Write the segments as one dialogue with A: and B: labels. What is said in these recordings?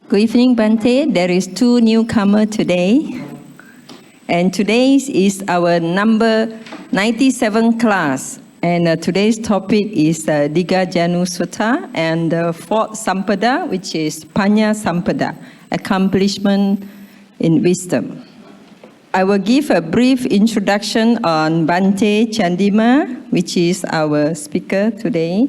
A: Good evening, Bhante. There is 2 newcomers today. And today is our number 97 class. And today's topic is Dighajanu Sutta and the 4th Sampada, which is Panna-sampada, accomplishment in wisdom. I will give a brief introduction on Bhante Chandima, which is our speaker today.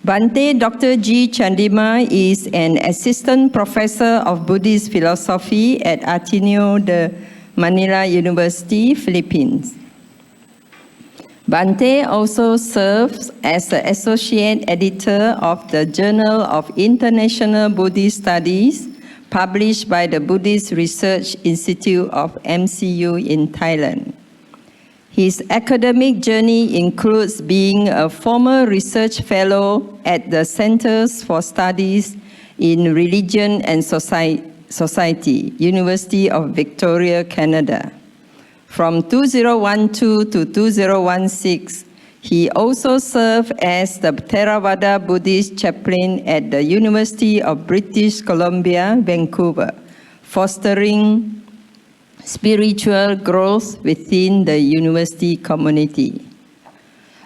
A: Bhante Dr. G. Chandima is an assistant professor of Buddhist philosophy at Ateneo de Manila University, Philippines. Bhante also serves as the associate editor of the Journal of International Buddhist Studies, published by the Buddhist Research Institute of MCU in Thailand. His academic journey includes being a former research fellow at the Centers for Studies in Religion and Society, University of Victoria, Canada. From 2012 to 2016, he also served as the Theravada Buddhist chaplain at the University of British Columbia, Vancouver, fostering spiritual growth within the university community.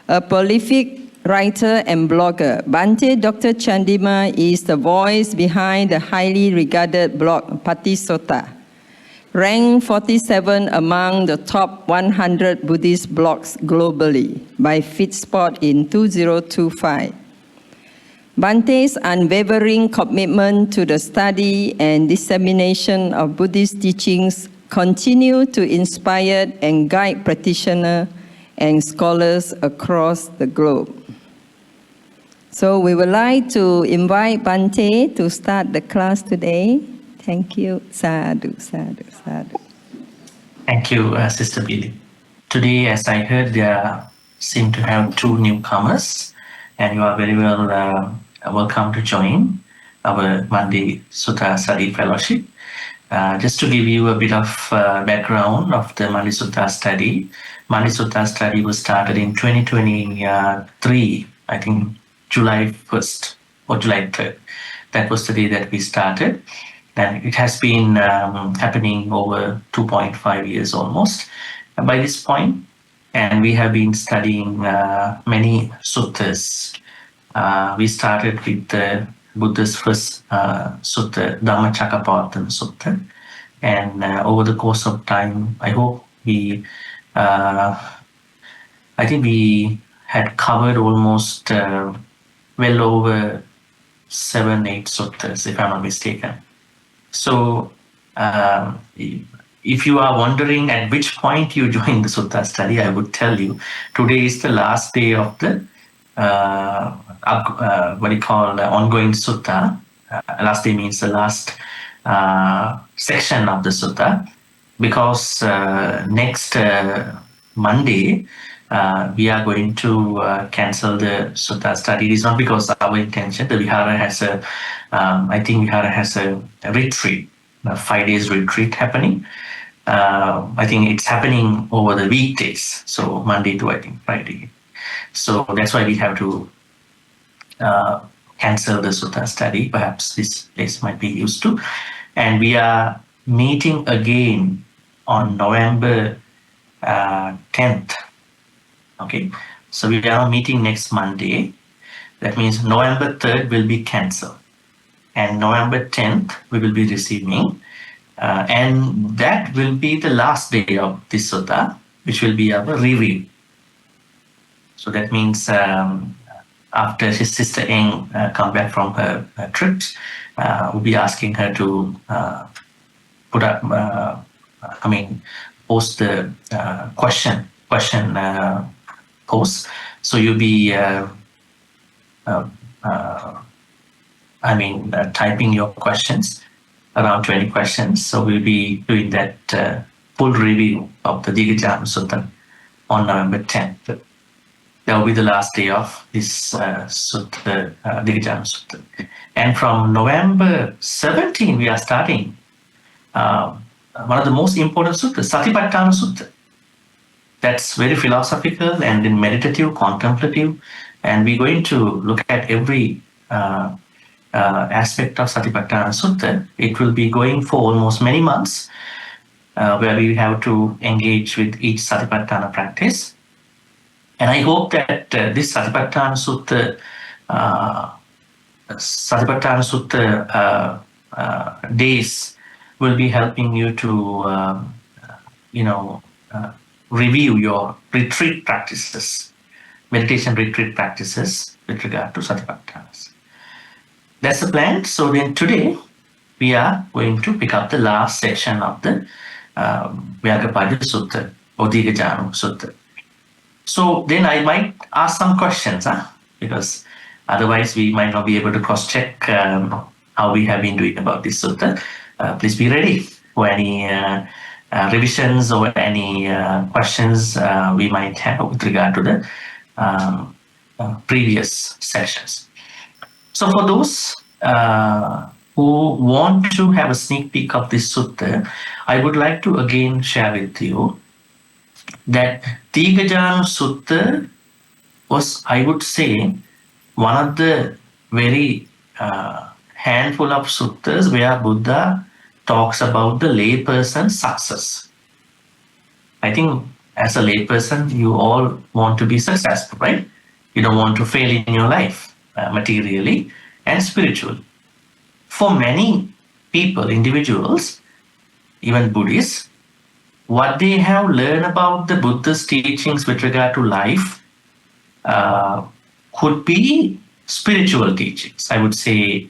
A: A prolific writer and blogger, Bhante Dr. Chandima is the voice behind the highly regarded blog Patisota, ranked 47 among the top 100 Buddhist blogs globally by Fitspot in 2025. Bhante's unwavering commitment to the study and dissemination of Buddhist teachings continue to inspire and guide practitioners and scholars across the globe. So we would like to invite Bhante to start the class today. Thank you. Sadhu, sadhu, sadhu.
B: Thank you, Sister Billy. Today, as I heard, there seem to have 2 newcomers, and you are very well welcome to join our Bhante Sutta Study Fellowship. Just to give you a bit of background of the Bhante Sutta study. Bhante Sutta study was started in 2023, I think July 1st or July 3rd. That was the day that we started. And it has been happening over 2.5 years almost by this point. And we have been studying many suttas. We started with the Buddha's first sutta, Dhammacakkappavattana Sutta. And over the course of time, I hope I think we had covered almost well over 7-8 suttas, if I'm not mistaken. So if you are wondering at which point you joined the sutta study, I would tell you, today is the last day of the ongoing sutta. Last day means the last section of the sutta, because next Monday we are going to cancel the sutta study. It is not because of our intention. The Vihara has I think Vihara has a retreat, a 5 days retreat happening. I think it's happening over the weekdays, so Monday to I think Friday. So that's why we have to cancel the sutta study. Perhaps this place might be used to. And we are meeting again on November 10th. Okay, so we are meeting next Monday. That means November 3rd will be cancelled. And November 10th, we will be receiving. And that will be the last day of this sutta, which will be our reread. So that means after his sister Eng come back from her trips, we'll be asking her to post the question post. So you'll be typing your questions, around 20 questions. So we'll be doing that full review of the Dighajanu Sutta on November 10th. That will be the last day of this sutta, Dighajanu Sutta. And from November 17, we are starting one of the most important suttas, Satipatthana Sutta. That's very philosophical and then meditative, contemplative. And we're going to look at every aspect of Satipatthana Sutta. It will be going for almost many months, where we have to engage with each Satipatthana practice. And I hope that this Satipatthana Sutta days will be helping you to, review your retreat practices, meditation retreat practices with regard to Satipatthanas. That's the plan. So then today we are going to pick up the last section of the Vyagapada Sutta or Dighajanu Sutta. So then I might ask some questions, because otherwise we might not be able to cross-check how we have been doing about this sutta. Please be ready for any revisions or any questions we might have with regard to the previous sessions. So for those who want to have a sneak peek of this sutta, I would like to again share with you that Dighajanu Sutta was, I would say, one of the very handful of suttas where Buddha talks about the layperson's success. I think as a layperson, you all want to be successful, right? You don't want to fail in your life, materially and spiritually. For many people, individuals, even Buddhists, what they have learned about the Buddha's teachings with regard to life could be spiritual teachings. I would say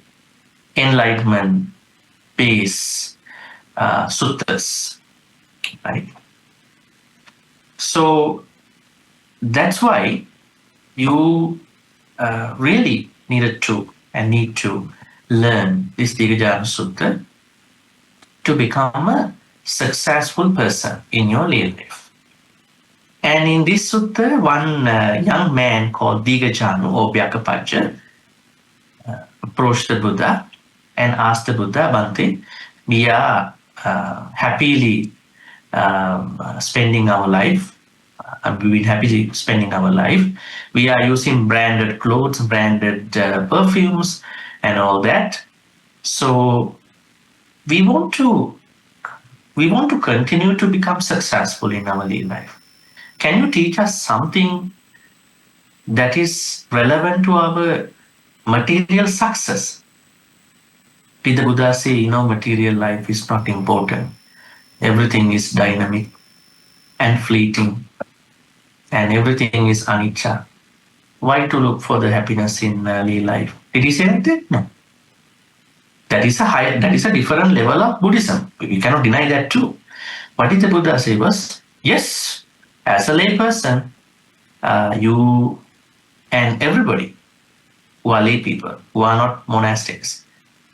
B: enlightenment based suttas, right? So that's why you really need to learn this Dighajanu Sutta to become a successful person in your life. And in this sutta, one young man called Dighajanu or Vyagapada approached the Buddha and asked the Buddha, Bhante, we are happily spending our life. We've been happily spending our life. We are using branded clothes, branded perfumes, and all that. So we want to continue to become successful in our daily life. Can you teach us something that is relevant to our material success? Did the Buddha say, material life is not important. Everything is dynamic and fleeting, and everything is anicca. Why to look for the happiness in early life? Did he say like that? No. That is a different level of Buddhism. We cannot deny that too. What did the Buddha say was, yes, as a layperson, you and everybody who are lay people, who are not monastics,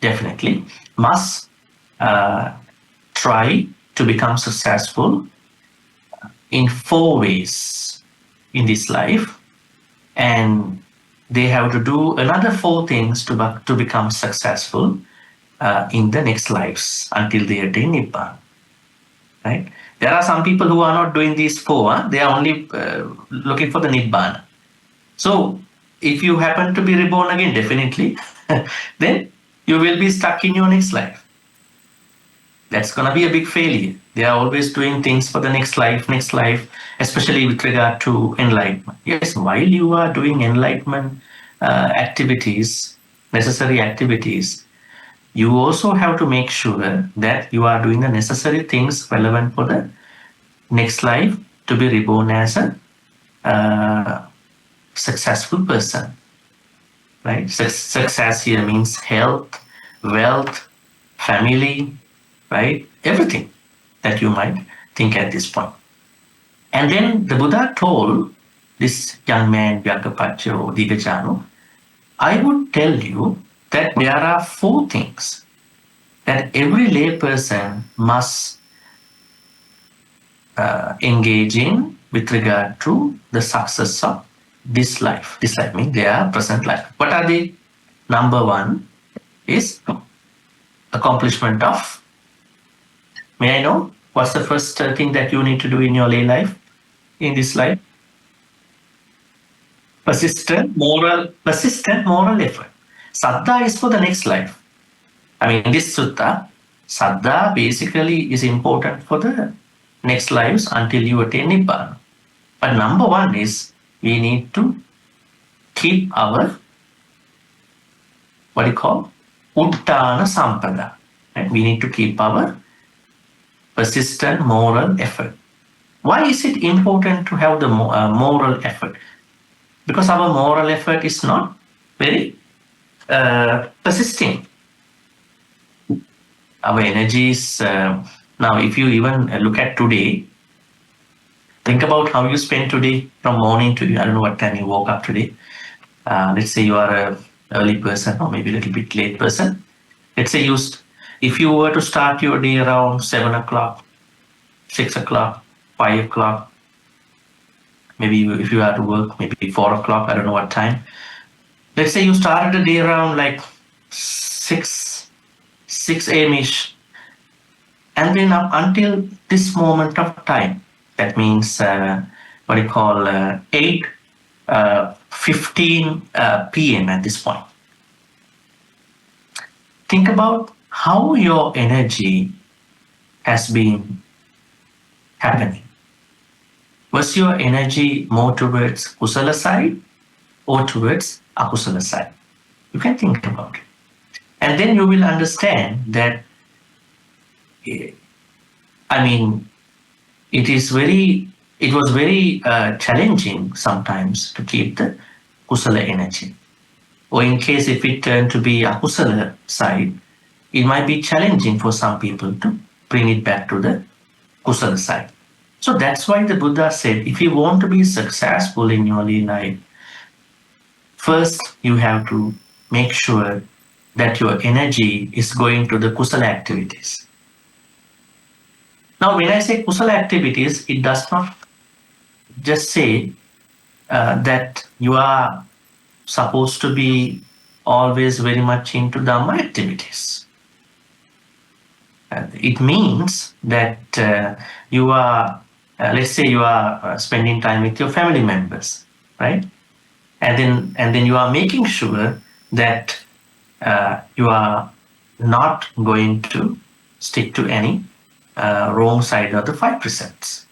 B: definitely must try to become successful in 4 ways in this life, and they have to do another 4 things to become successful in the next lives until they attain Nibbana. Right? There are some people who are not doing these 4. They are only looking for the Nibbana. So if you happen to be reborn again, definitely, then you will be stuck in your next life. That's going to be a big failure. They are always doing things for the next life, especially with regard to enlightenment. Yes, while you are doing enlightenment activities, necessary activities, you also have to make sure that you are doing the necessary things relevant for the next life to be reborn as a successful person. Right? Success here means health, wealth, family, right? Everything that you might think at this point. And then the Buddha told this young man, Vyagapada or Dighajanu, I would tell you that there are 4 things that every lay person must engage in with regard to the success of this life. This life means their present life. What are they? Number 1 is accomplishment of. May I know what's the first thing that you need to do in your lay life, in this life? Persistent moral effort. Saddha is for the next life. I mean, in this sutta, Saddha basically is important for the next lives until you attain Nibbana. But number one is we need to keep our, what do you call, Uttana Sampada. Right? We need to keep our persistent moral effort. Why is it important to have the moral effort? Because our moral effort is not very persisting. Our energies, now if you even look at today, think about how you spend today from morning to, I don't know what time you woke up today. Let's say you are an early person or maybe a little bit late person. Let's say if you were to start your day around 7 o'clock, 6 o'clock, 5 o'clock, maybe if you are to work, maybe 4 o'clock, I don't know what time. Let's say you started the day around like 6 a.m.-ish. And then up until this moment of time, that means what you call 8:15 p.m. at this point. Think about how your energy has been happening. Was your energy more towards kusala side or towards akusala side? You can think about it. And then you will understand that, I mean, it was very challenging sometimes to keep the kusala energy. Or in case if it turned to be akusala side, it might be challenging for some people to bring it back to the kusala side. So that's why the Buddha said, if you want to be successful in your life, first you have to make sure that your energy is going to the kusala activities. Now, when I say kusala activities, it does not just say that you are supposed to be always very much into Dhamma activities. It means that you are, let's say you are spending time with your family members, right? And then you are making sure that you are not going to stick to any wrong side of the 5 precepts,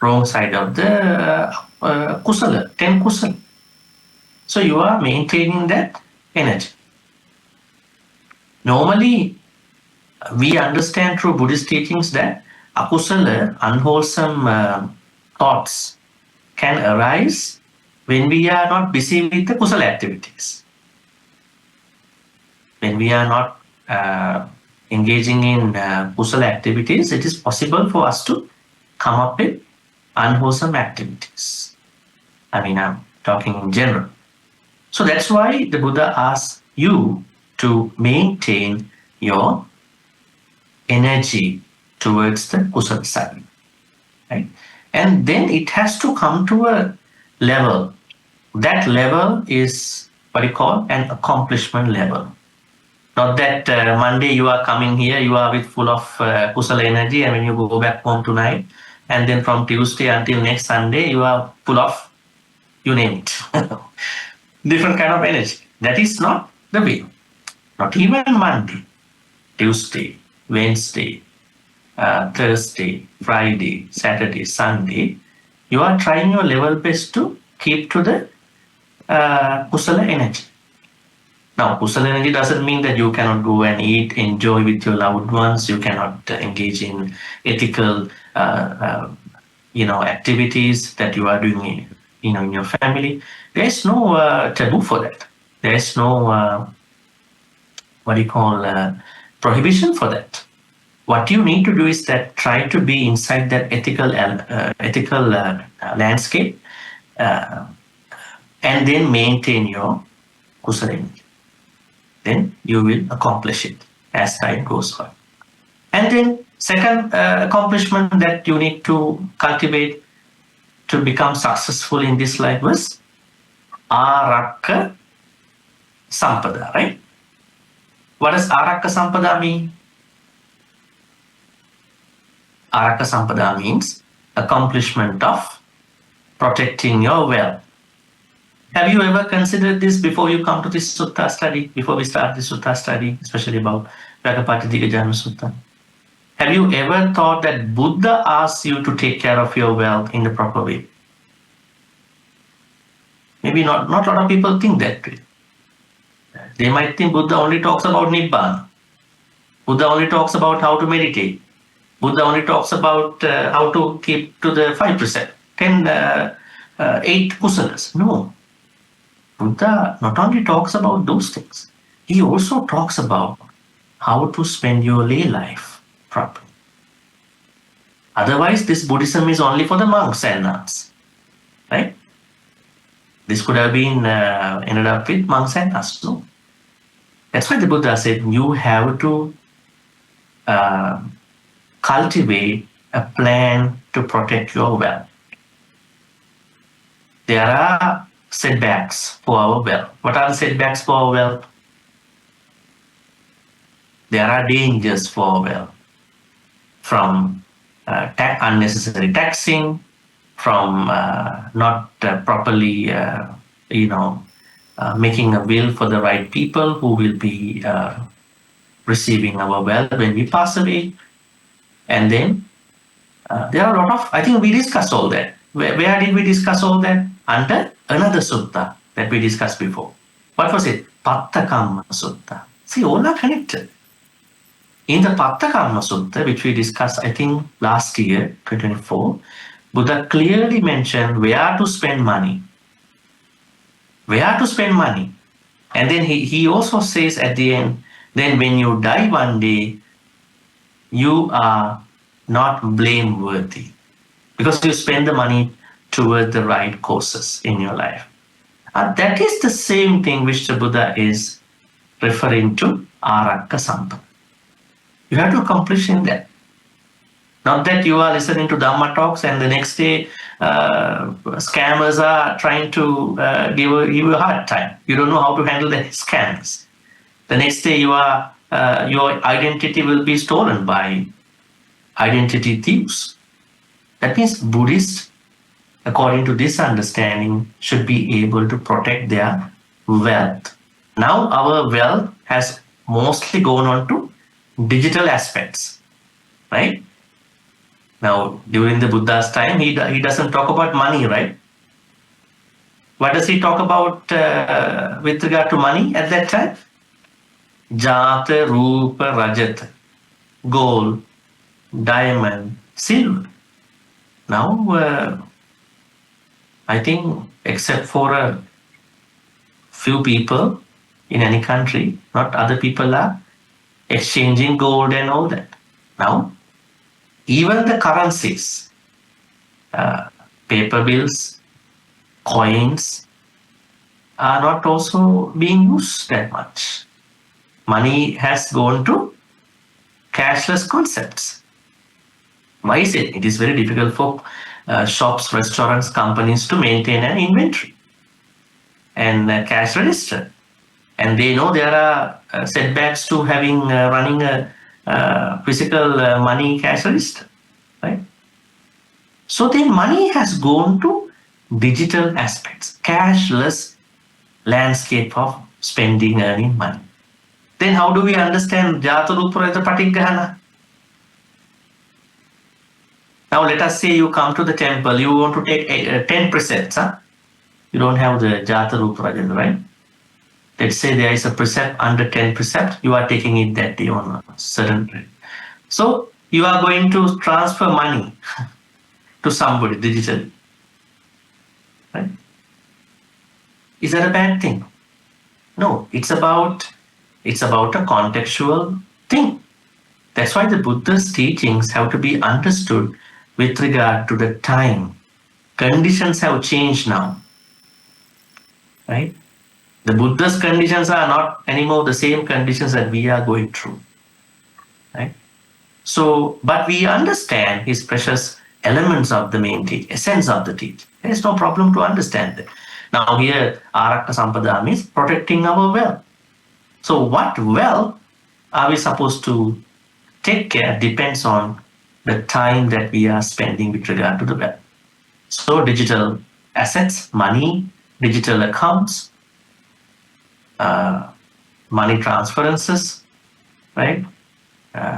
B: wrong side of the kusala, 10 kusala. So you are maintaining that energy. Normally, we understand through Buddhist teachings that akusala, unwholesome thoughts can arise when we are not busy with the kusala activities. When we are not engaging in kusala activities, it is possible for us to come up with unwholesome activities. I mean, I'm talking in general. So that's why the Buddha asks you to maintain your energy towards the kusala side, right? And then it has to come to a level. That level is what you call an accomplishment level. Not that Monday you are coming here, you are with full of kusala energy, and when you go back home tonight, and then from Tuesday until next Sunday, you are full of, you name it, different kind of energy. That is not the way. Not even Monday, Tuesday, Wednesday, Thursday, Friday, Saturday, Sunday. You are trying your level best to keep to the kusala energy. Now, kusala energy doesn't mean that you cannot go and eat, enjoy with your loved ones. You cannot engage in ethical, activities that you are doing, in your family. There is no taboo for that. There is no prohibition for that. What you need to do is that try to be inside that ethical landscape, and then maintain your kusala energy. Then you will accomplish it as time goes on. And then second accomplishment that you need to cultivate to become successful in this life was Arakka Sampada, right? What does Arakka Sampada mean? Arakka Sampada means accomplishment of protecting your wealth. Have you ever considered this before you come to this sutta study, before we start this sutta study, especially about Bhagavata Dighajanu Sutta? Have you ever thought that Buddha asks you to take care of your wealth in the proper way? Maybe not a lot of people think that way. They might think Buddha only talks about Nibbana. Buddha only talks about how to meditate. Buddha only talks about how to keep to the 5%, 8 kusalas. No. Buddha not only talks about those things, he also talks about how to spend your lay life properly. Otherwise, this Buddhism is only for the monks and nuns, right? This could have been ended up with monks and nuns. No. That's why the Buddha said you have to cultivate a plan to protect your wealth. There are setbacks for our wealth. What are the setbacks for our wealth? There are dangers for our wealth, from unnecessary taxing, from not properly, making a will for the right people who will be receiving our wealth when we pass away. And then there are a lot of, I think we discussed all that. Where did we discuss all that? Under another sutta that we discussed before. What was it? Pattakamma Sutta. See, all are connected. In the Pattakamma Sutta, which we discussed, I think, last year, 2024, Buddha clearly mentioned where to spend money. Where to spend money. And then he also says at the end, then when you die one day, you are not blameworthy because you spend the money toward the right courses in your life. That is the same thing which the Buddha is referring to, Arakka Sampada. You have to accomplish in that. Not that you are listening to Dhamma talks and the next day scammers are trying to give you a hard time. You don't know how to handle the scammers. The next day your identity will be stolen by identity thieves. That means Buddhists, according to this understanding, should be able to protect their wealth. Now our wealth has mostly gone on to digital aspects, right? Now, during the Buddha's time, he doesn't talk about money, right? What does he talk about with regard to money at that time? Jata, Rupa, Rajata, gold, diamond, silver. Now, I think except for a few people in any country, not other people are exchanging gold and all that. Now, even the currencies, paper bills, coins, are not also being used that much. Money has gone to cashless concepts. Why is it? It is very difficult for shops, restaurants, companies to maintain an inventory and cash register. And they know there are setbacks to having running a physical money cash register, right? So then money has gone to digital aspects, cashless landscape of spending, earning money. Then how do we understand Jata Rupa Rajata Patighahana? Now let us say you come to the temple, you want to take 10 precepts, huh? You don't have the Jata Rupa Rajata, right? Let's say there is a precept under 10 precepts, you are taking it that day on a certain day. So you are going to transfer money to somebody digitally, right? Is that a bad thing? No, it's about a contextual thing. That's why the Buddha's teachings have to be understood with regard to the time. Conditions have changed now, right? The Buddha's conditions are not anymore the same conditions that we are going through, right? So, but we understand his precious elements of the main teaching, essence of the teaching. There is no problem to understand that. Now here, Arakka Sampada means protecting our wealth. So what wealth are we supposed to take care depends on the time that we are spending with regard to the wealth. So digital assets, money, digital accounts, money transferences, right?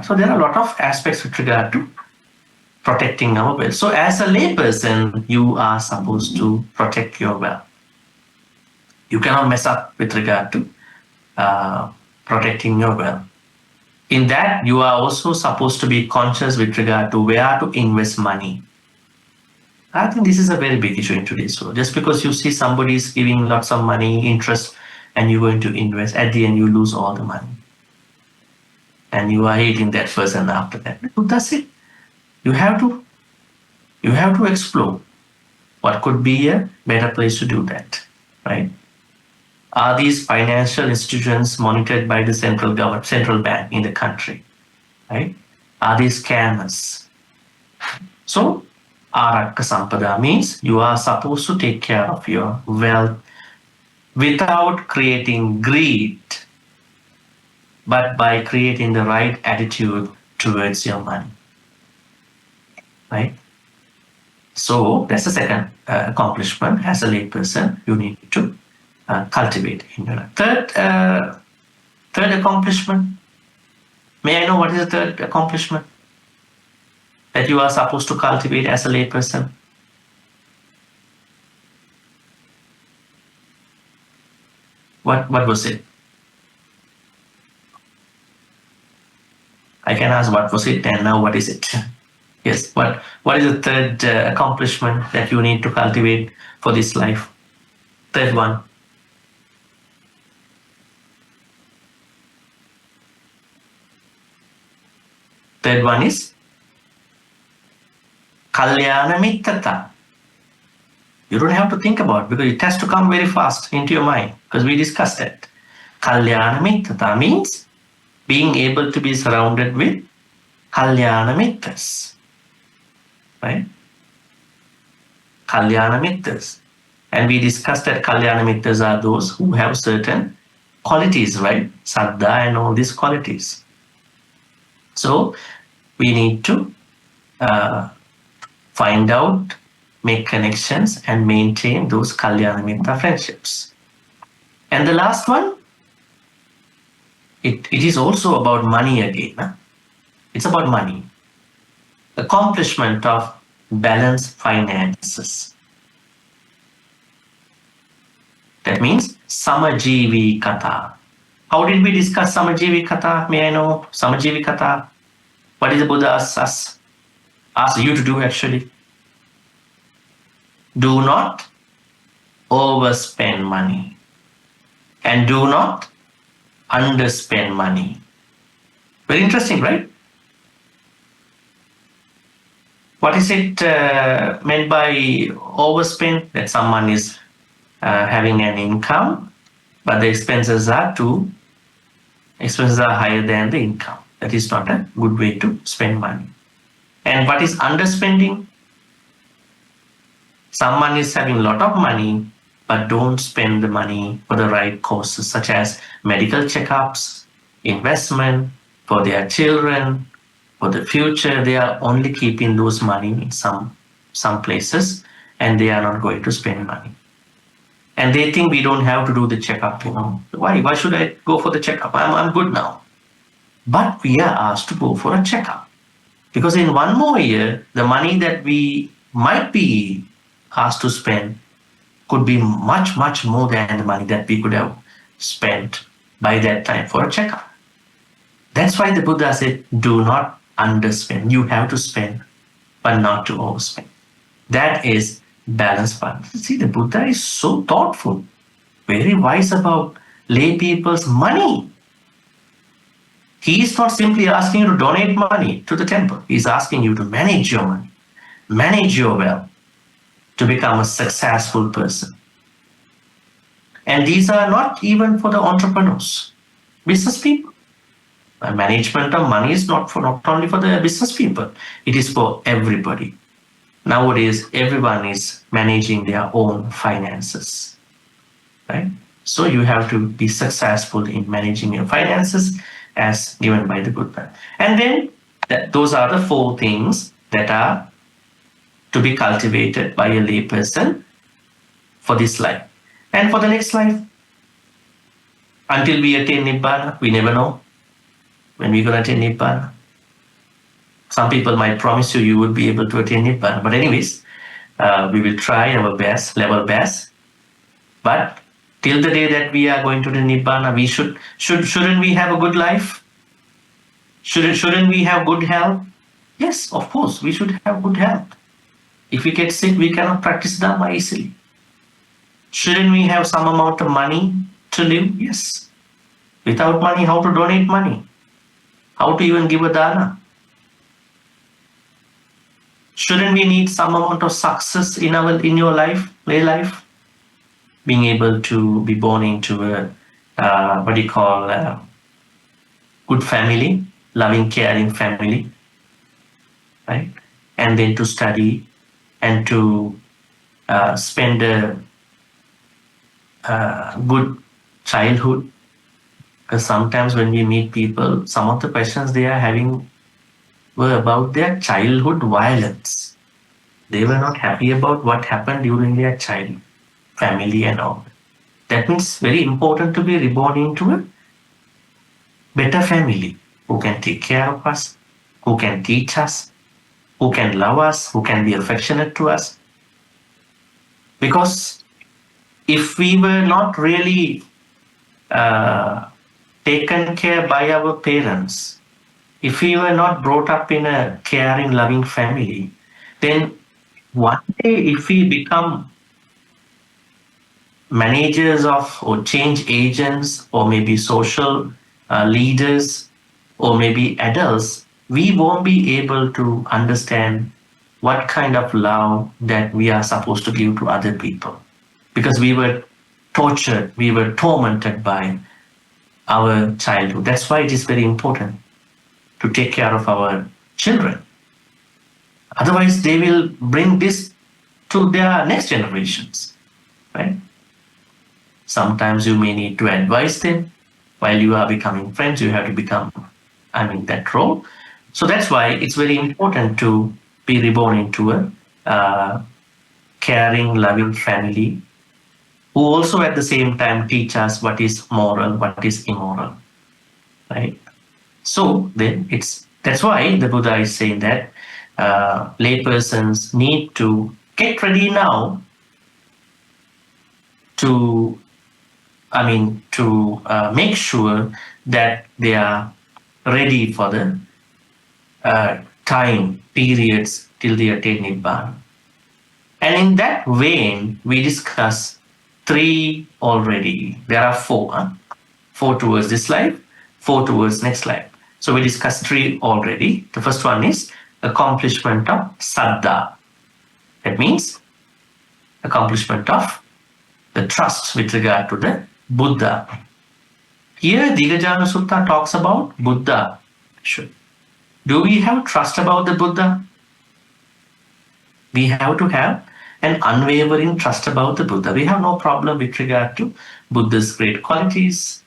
B: So there are a lot of aspects with regard to protecting our wealth. So as a layperson, you are supposed to protect your wealth. You cannot mess up with regard to protecting your wealth. In that, you are also supposed to be conscious with regard to where to invest money. I think this is a very big issue in today's world. Just because you see somebody is giving lots of money, interest, and you're going to invest, at the end you lose all the money. And you are hating that person after that. That's it. You have to explore what could be a better place to do that, right? Are these financial institutions monitored by the central government, central bank in the country, right? Are these scammers? So, Panna-sampada means you are supposed to take care of your wealth without creating greed, but by creating the right attitude towards your money, right? So that's the second accomplishment as a layperson you need to cultivate in your life. Third accomplishment. May I know what is the third accomplishment that you are supposed to cultivate as a layperson? What was it? I can ask what was it and now what is it? Yes, what is the third accomplishment that you need to cultivate for this life? Third one. Third one is Kalyana Mittata. You don't have to think about it because it has to come very fast into your mind because we discussed that. Kalyana Mittata means being able to be surrounded with Kalyana Mittas. Right? Kalyana Mittas. And we discussed that Kalyana Mittas are those who have certain qualities, right? Saddha and all these qualities. So we need to find out, make connections, and maintain those Kalyana Mitta friendships. And the last one, it is also about money again. Huh? It's about money. Accomplishment of balanced finances. That means Samajivi Kata. How did we discuss Samajivi Kata? May I know Samajivi Kata? What is the Buddha asked you to do actually? Do not overspend money and do not underspend money. Very interesting, right? What is it meant by overspend? That someone is having an income, but the expenses are higher than the income. That is not a good way to spend money. And what is underspending? Someone is having a lot of money, but don't spend the money for the right causes, such as medical checkups, investment, for their children, for the future. They are only keeping those money in some places, and they are not going to spend money. And they think we don't have to do the checkup, Why should I go for the checkup? I'm good now. But we are asked to go for a checkup. Because in one more year, the money that we might be asked to spend could be much, much more than the money that we could have spent by that time for a checkup. That's why the Buddha said, do not underspend. You have to spend, but not to overspend. That is balanced fund. See, the Buddha is so thoughtful, very wise about lay people's money. He is not simply asking you to donate money to the temple. He's asking you to manage your money, manage your wealth to become a successful person. And these are not even for the entrepreneurs, business people. The management of money is not only for the business people, it is for everybody. Nowadays, everyone is managing their own finances, right? So you have to be successful in managing your finances as given by the Buddha. And then those are the 4 things that are to be cultivated by a layperson for this life. And for the next life, until we attain Nibbana, we never know when we're going to attain Nibbana. Some people might promise you would be able to attain Nibbana. But anyways, we will try our best, level best. But till the day that we are going to the Nibbana, we shouldn't we have a good life? Shouldn't we have good health? Yes, of course, we should have good health. If we get sick, we cannot practice Dhamma easily. Shouldn't we have some amount of money to live? Yes. Without money, how to donate money? How to even give a dana? Shouldn't we need some amount of success in your life, lay life? Being able to be born into a good family, loving, caring family, right? And then to study and to spend a good childhood. Because sometimes when we meet people, some of the questions they are having were about their childhood violence. They were not happy about what happened during their childhood, family and all. That means it's very important to be reborn into a better family who can take care of us, who can teach us, who can love us, who can be affectionate to us. Because if we were not really taken care by our parents, if we were not brought up in a caring, loving family, then one day if we become managers of or change agents or maybe social leaders or maybe adults, we won't be able to understand what kind of love that we are supposed to give to other people. Because we were tortured, we were tormented by our childhood. That's why it is very important to take care of our children. Otherwise, they will bring this to their next generations, right? Sometimes you may need to advise them. While you are becoming friends, you have to become, that role. So that's why it's very important to be reborn into a caring, loving family who also at the same time teach us what is moral, what is immoral, right? So then that's why the Buddha is saying that laypersons need to get ready now to make sure that they are ready for the time periods till they attain Nibbana. And in that vein, we discuss 3 already. There are 4. 4 towards this life, 4 towards next life. So we discussed 3 already. The first one is accomplishment of saddha. That means accomplishment of the trust with regard to the Buddha. Here, Dighajanu Sutta talks about Buddha. Do we have trust about the Buddha? We have to have an unwavering trust about the Buddha. We have no problem with regard to Buddha's great qualities.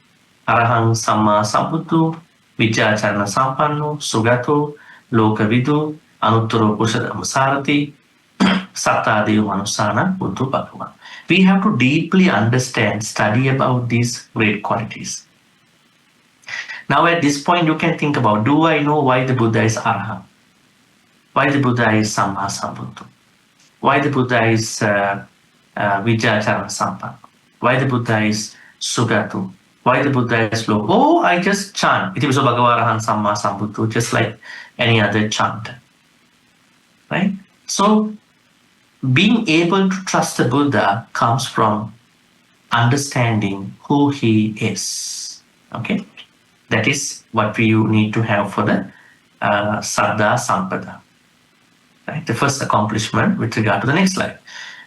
B: Arahang Samma Sambuddho, Vidyacharana Sampanno, Sugato, Lokavidu, Anuttaro Purushadhamma Sarati, Sattadeva Manusana, Buddho Bhagavan. We have to deeply understand, study about these great qualities. Now at this point you can think about, do I know why the Buddha is Arahant? Why the Buddha is Samma Sambuddho? Why the Buddha is Vidyacharana Sampanno? Why the Buddha is Sugato? Why the Buddha is low? Oh, I just chant. Iti viso Bhagavarahan Samma Sambuddho, just like any other chant. Right? So being able to trust the Buddha comes from understanding who he is. Okay? That is what we need to have for the Saddha Sampada. Right? The first accomplishment with regard to the next slide.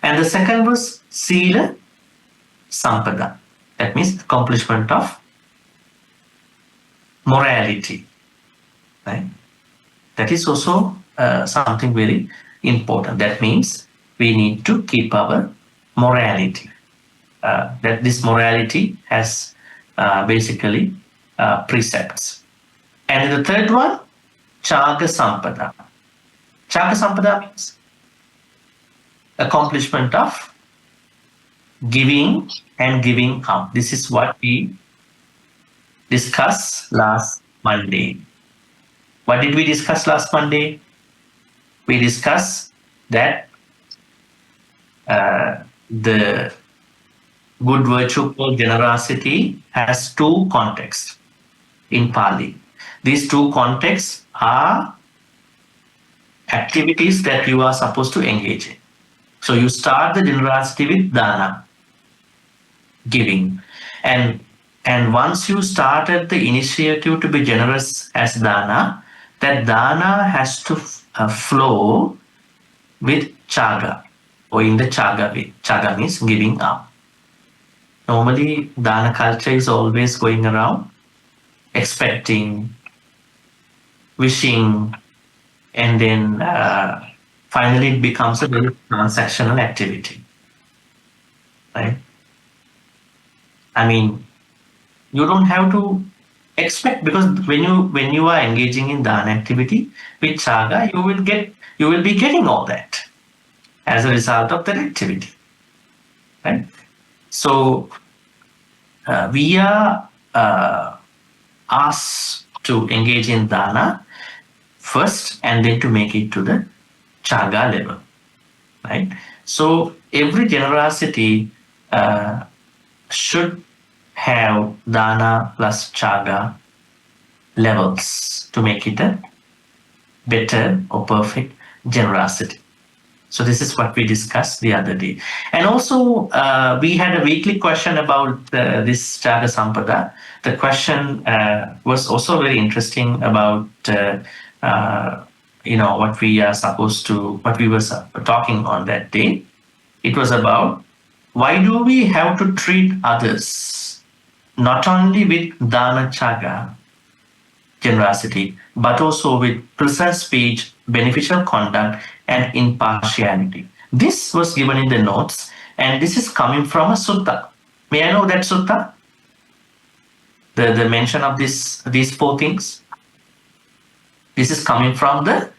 B: And the second was Sila Sampada. That means accomplishment of morality. Right? That is also something very important. That means we need to keep our morality. That this morality has basically precepts. And the third one, Chaga Sampada. Chaga Sampada means accomplishment of giving and giving up. This is what we discussed last Monday. What did we discuss last Monday? We discussed that the good virtue called generosity has two contexts in Pali. These two contexts are activities that you are supposed to engage in. So you start the generosity with dana, giving. And once you started the initiative to be generous as dana, that dana has to flow with chaga, or in the chaga way. Chaga means giving up. Normally, dana culture is always going around expecting, wishing, and then finally it becomes a very transactional activity, right? I mean, you don't have to expect, because when you are engaging in dana activity with chaga, you will be getting all that as a result of that activity, right? So we are asked to engage in dana first, and then to make it to the chaga level, right? So every generosity should have dana plus chaga levels to make it a better or perfect generosity. So this is what we discussed the other day. And also we had a weekly question about this Panna-sampada. The question was also very interesting about what we were talking on that day. It was about, why do we have to treat others not only with dana chaga, generosity, but also with pleasant speech, beneficial conduct, and impartiality? This was given in the notes, and this is coming from a sutta. May I know that sutta? The mention of these four things? This is coming from the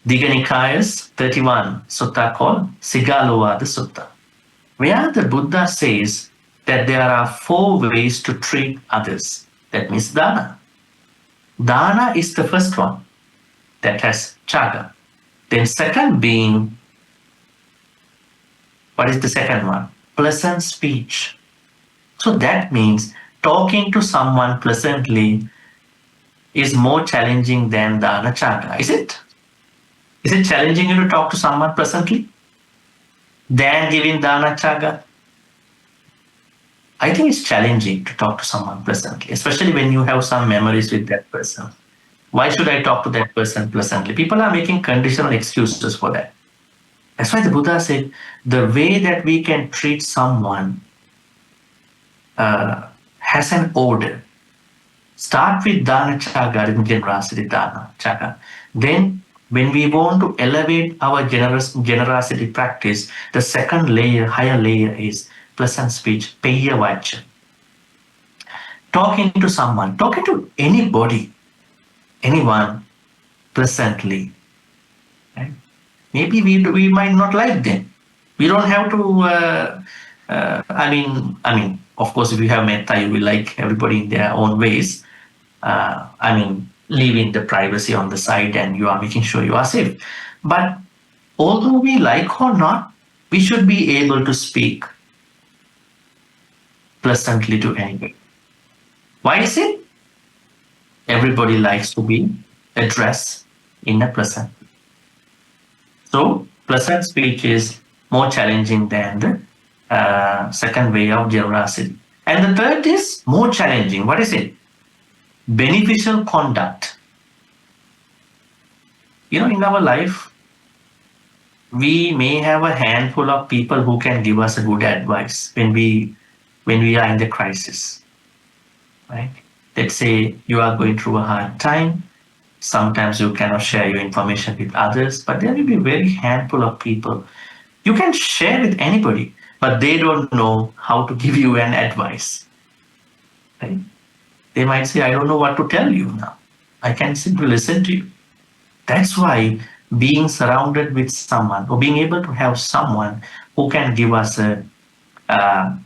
B: Digha Nikaya's 31 sutta called Sigalovada Sutta, where the Buddha says that there are four ways to treat others. That means dana. Dana is the first one that has chaga. Then second being, what is the second one? Pleasant speech. So that means talking to someone pleasantly is more challenging than dana chaga, is it? Is it challenging you to talk to someone pleasantly than giving dana chaga? I think it's challenging to talk to someone pleasantly, especially when you have some memories with that person. Why should I talk to that person pleasantly? People are making conditional excuses for that. That's why the Buddha said the way that we can treat someone has an order. Start with dana chaga, generosity dana chaga. Then when we want to elevate our generosity practice, the second layer, higher layer, is pleasant speech, peya vacha. Talking to someone, talking to anybody, anyone pleasantly. Right? Maybe we might not like them. We don't have to. I mean, of course, if you have metta, you will like everybody in their own ways. Leaving the privacy on the side, and you are making sure you are safe. But although we like or not, we should be able to speak pleasantly to anybody. Why is it? Everybody likes to be addressed in a pleasant. So pleasant speech is more challenging than the second way of generosity. And the third is more challenging. What is it? Beneficial conduct. In our life, we may have a handful of people who can give us a good advice when we are in the crisis, right? Let's say you are going through a hard time. Sometimes you cannot share your information with others, but there will be a very handful of people. You can share with anybody, but they don't know how to give you an advice, right? They might say, I don't know what to tell you now. I can simply listen to you. That's why being surrounded with someone, or being able to have someone who can give us a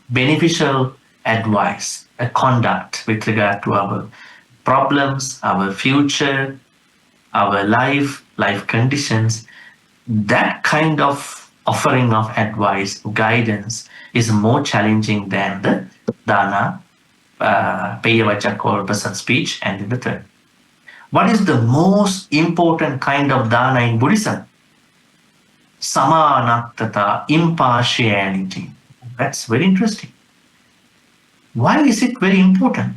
B: beneficial advice, a conduct with regard to our problems, our future, our life conditions, that kind of offering of advice, guidance is more challenging than the dana, Peyavacha or person speech, and in the third. What is the most important kind of dana in Buddhism? Samanattata, impartiality. That's very interesting. Why is it very important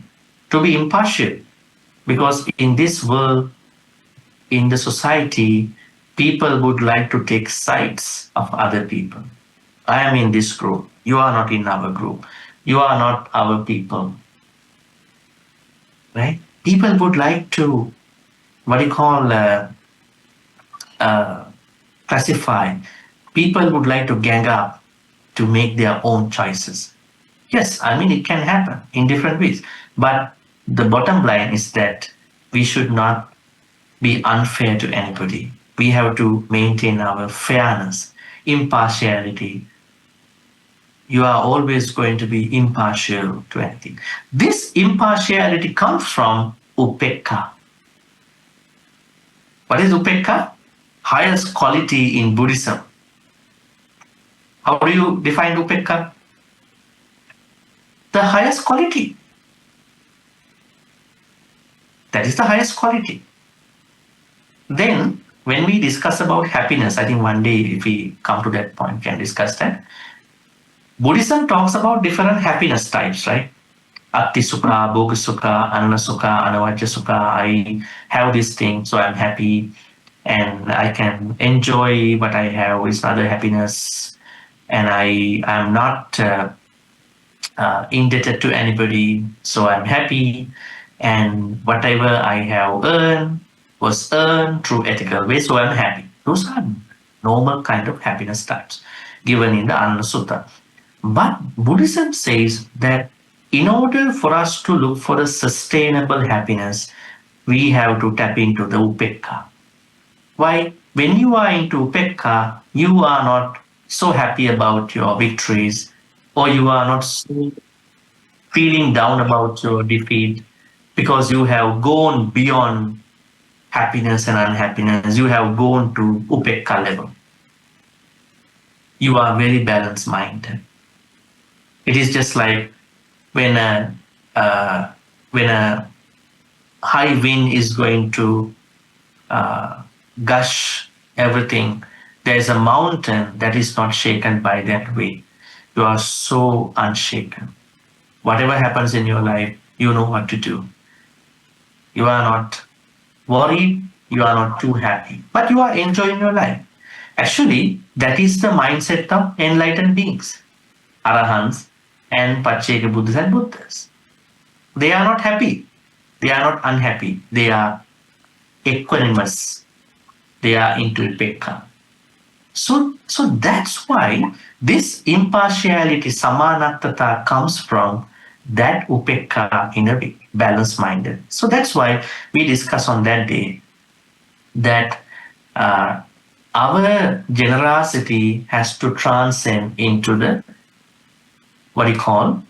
B: to be impartial? Because in this world, in the society, people would like to take sides of other people. I am in this group. You are not in our group. You are not our people. Right? People would like to, what you call, classify. People would like to gang up to make their own choices. Yes, I mean, it can happen in different ways. But the bottom line is that we should not be unfair to anybody. We have to maintain our fairness, impartiality. You are always going to be impartial to anything. This impartiality comes from upekka. What is upekka? Highest quality in Buddhism. How do you define upekka? The highest quality. That is the highest quality. Then, when we discuss about happiness, I think one day if we come to that point, we can discuss that. Buddhism talks about different happiness types, right? Atti sukha, bhoga sukha, anana sukha, anavajya sukha. I have this thing, so I'm happy, and I can enjoy what I have is other happiness, and I am not indebted to anybody, so I'm happy, and whatever I have earned was earned through ethical way, so I'm happy. Those are normal kind of happiness types given in the Anana Sutta. But Buddhism says that in order for us to look for a sustainable happiness, we have to tap into the upekka. Why? When you are into upekka, you are not so happy about your victories, or you are not so feeling down about your defeat, because you have gone beyond happiness and unhappiness. You have gone to upekka level. You are very balanced minded. It is just like when a high wind is going to gush everything. There is a mountain that is not shaken by that way. You are so unshaken. Whatever happens in your life, you know what to do. You are not worried, you are not too happy, but you are enjoying your life. Actually, that is the mindset of enlightened beings, arahants and Pacceka Buddhas and Buddhas. They are not happy. They are not unhappy. They are equanimous. They are into upekka. So that's why this impartiality, samanattata, comes from that upekka in a way, balanced minded. So that's why we discuss on that day that our generosity has to transcend into the what you call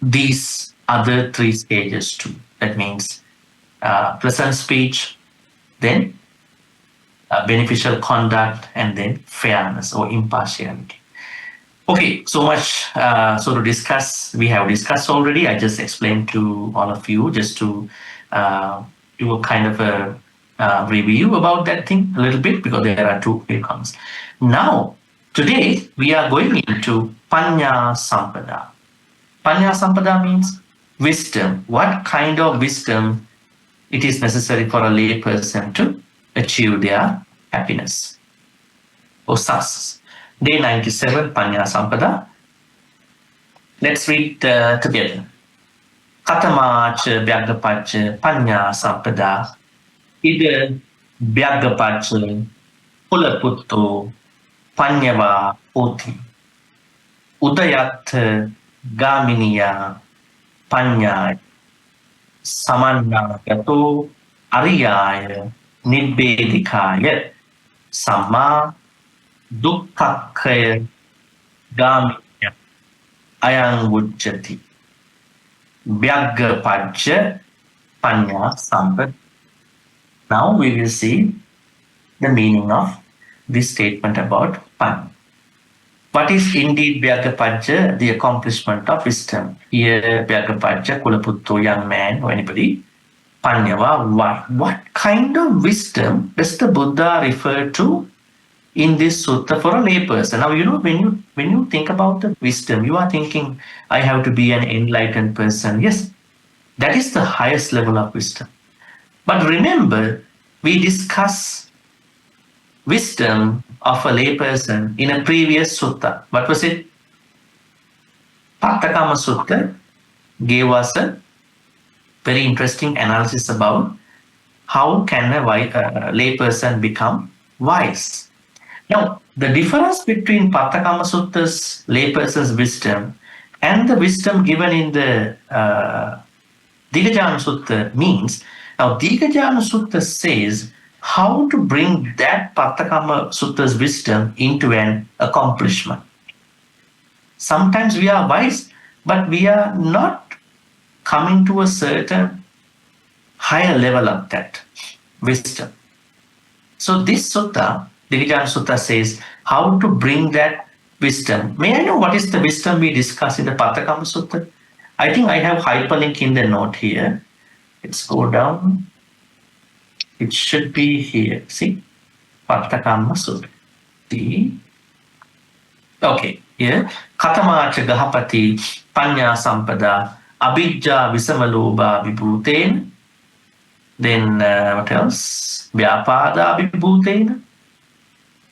B: these other three stages too. That means pleasant speech, then beneficial conduct, and then fairness or impartiality. Okay, so much so to discuss. We have discussed already. I just explained to all of you just to do a kind of a review about that thing a little bit, because there are two outcomes. Now, today we are going into Panna-sampada. Panna-sampada means wisdom. What kind of wisdom it is necessary for a lay person to achieve their happiness or success. Day 97, Panna-sampada. Let's read together. Katamacha Vyagapacha Panna-sampada. Ida Vyagapacha Pulaputto Panyava Oti. Udayat Gaminiya Panya Samannagato Ariyaya Nibbedikaya Samma dukkhakkaya gaminya ayang vujjati Vyagapajya Panna-sampada. Now we will see the meaning of this statement about Panna. What is indeed Vyagapajya? The accomplishment of wisdom. Here, Vyagapajya, Kulaputto, young man, or anybody. Panyava, what kind of wisdom does the Buddha refer to in this sutta for a layperson? Now, when you think about the wisdom, you are thinking, I have to be an enlightened person. Yes, that is the highest level of wisdom. But remember, we discussed wisdom of a layperson in a previous sutta. What was it? Pattakama Sutta gave us a very interesting analysis about how can a layperson become wise. Now, the difference between Pattakama Sutta's layperson's wisdom and the wisdom given in the Dighajanu Sutta means, now Dighajanu Sutta says how to bring that Pattakama Sutta's wisdom into an accomplishment. Sometimes we are wise, but we are not coming to a certain higher level of that wisdom. So this sutta, Dighajanu Sutta, says how to bring that wisdom. May I know what is the wisdom we discuss in the Pattakama Sutta? I think I have hyperlink in the note here. Let's go down. It should be here. See, Pattakama Sutta. Okay, here. Katamacha Gahapati Panna-sampada Abhijja Visamaloba Vibhuten. Then what else? Vyapada Vibhuten.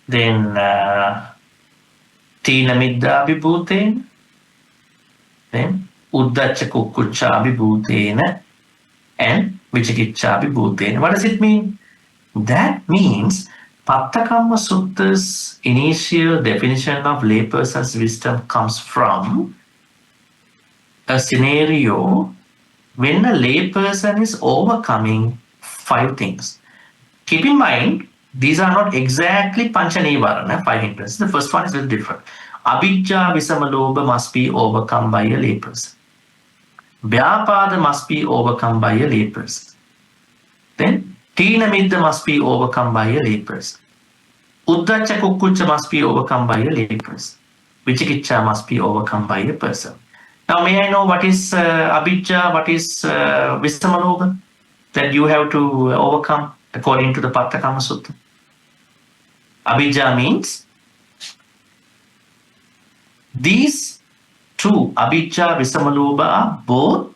B: Then Tina Midda Vibhuten. Then Uddacha Kukkucha Vibhuten. And Vichikiccha Vibhuten. What does it mean? That means Pattakama Sutta's initial definition of layperson's wisdom comes from a scenario when a layperson is overcoming 5 things. Keep in mind, these are not exactly Pancha Nivarana, 5 hindrances. The first one is a little different. Abhijja Visamaloba must be overcome by a layperson. Vyapada must be overcome by a layperson. Then Tina Midda must be overcome by a layperson. Uddacha Kukkucha must be overcome by a layperson. Vichikiccha must be overcome by a person. Now, may I know what is Abhijja, what is Visamaloba that you have to overcome according to the Pattakama Sutta? Abhijja means these 2, Abhijja, Visamaloba, are both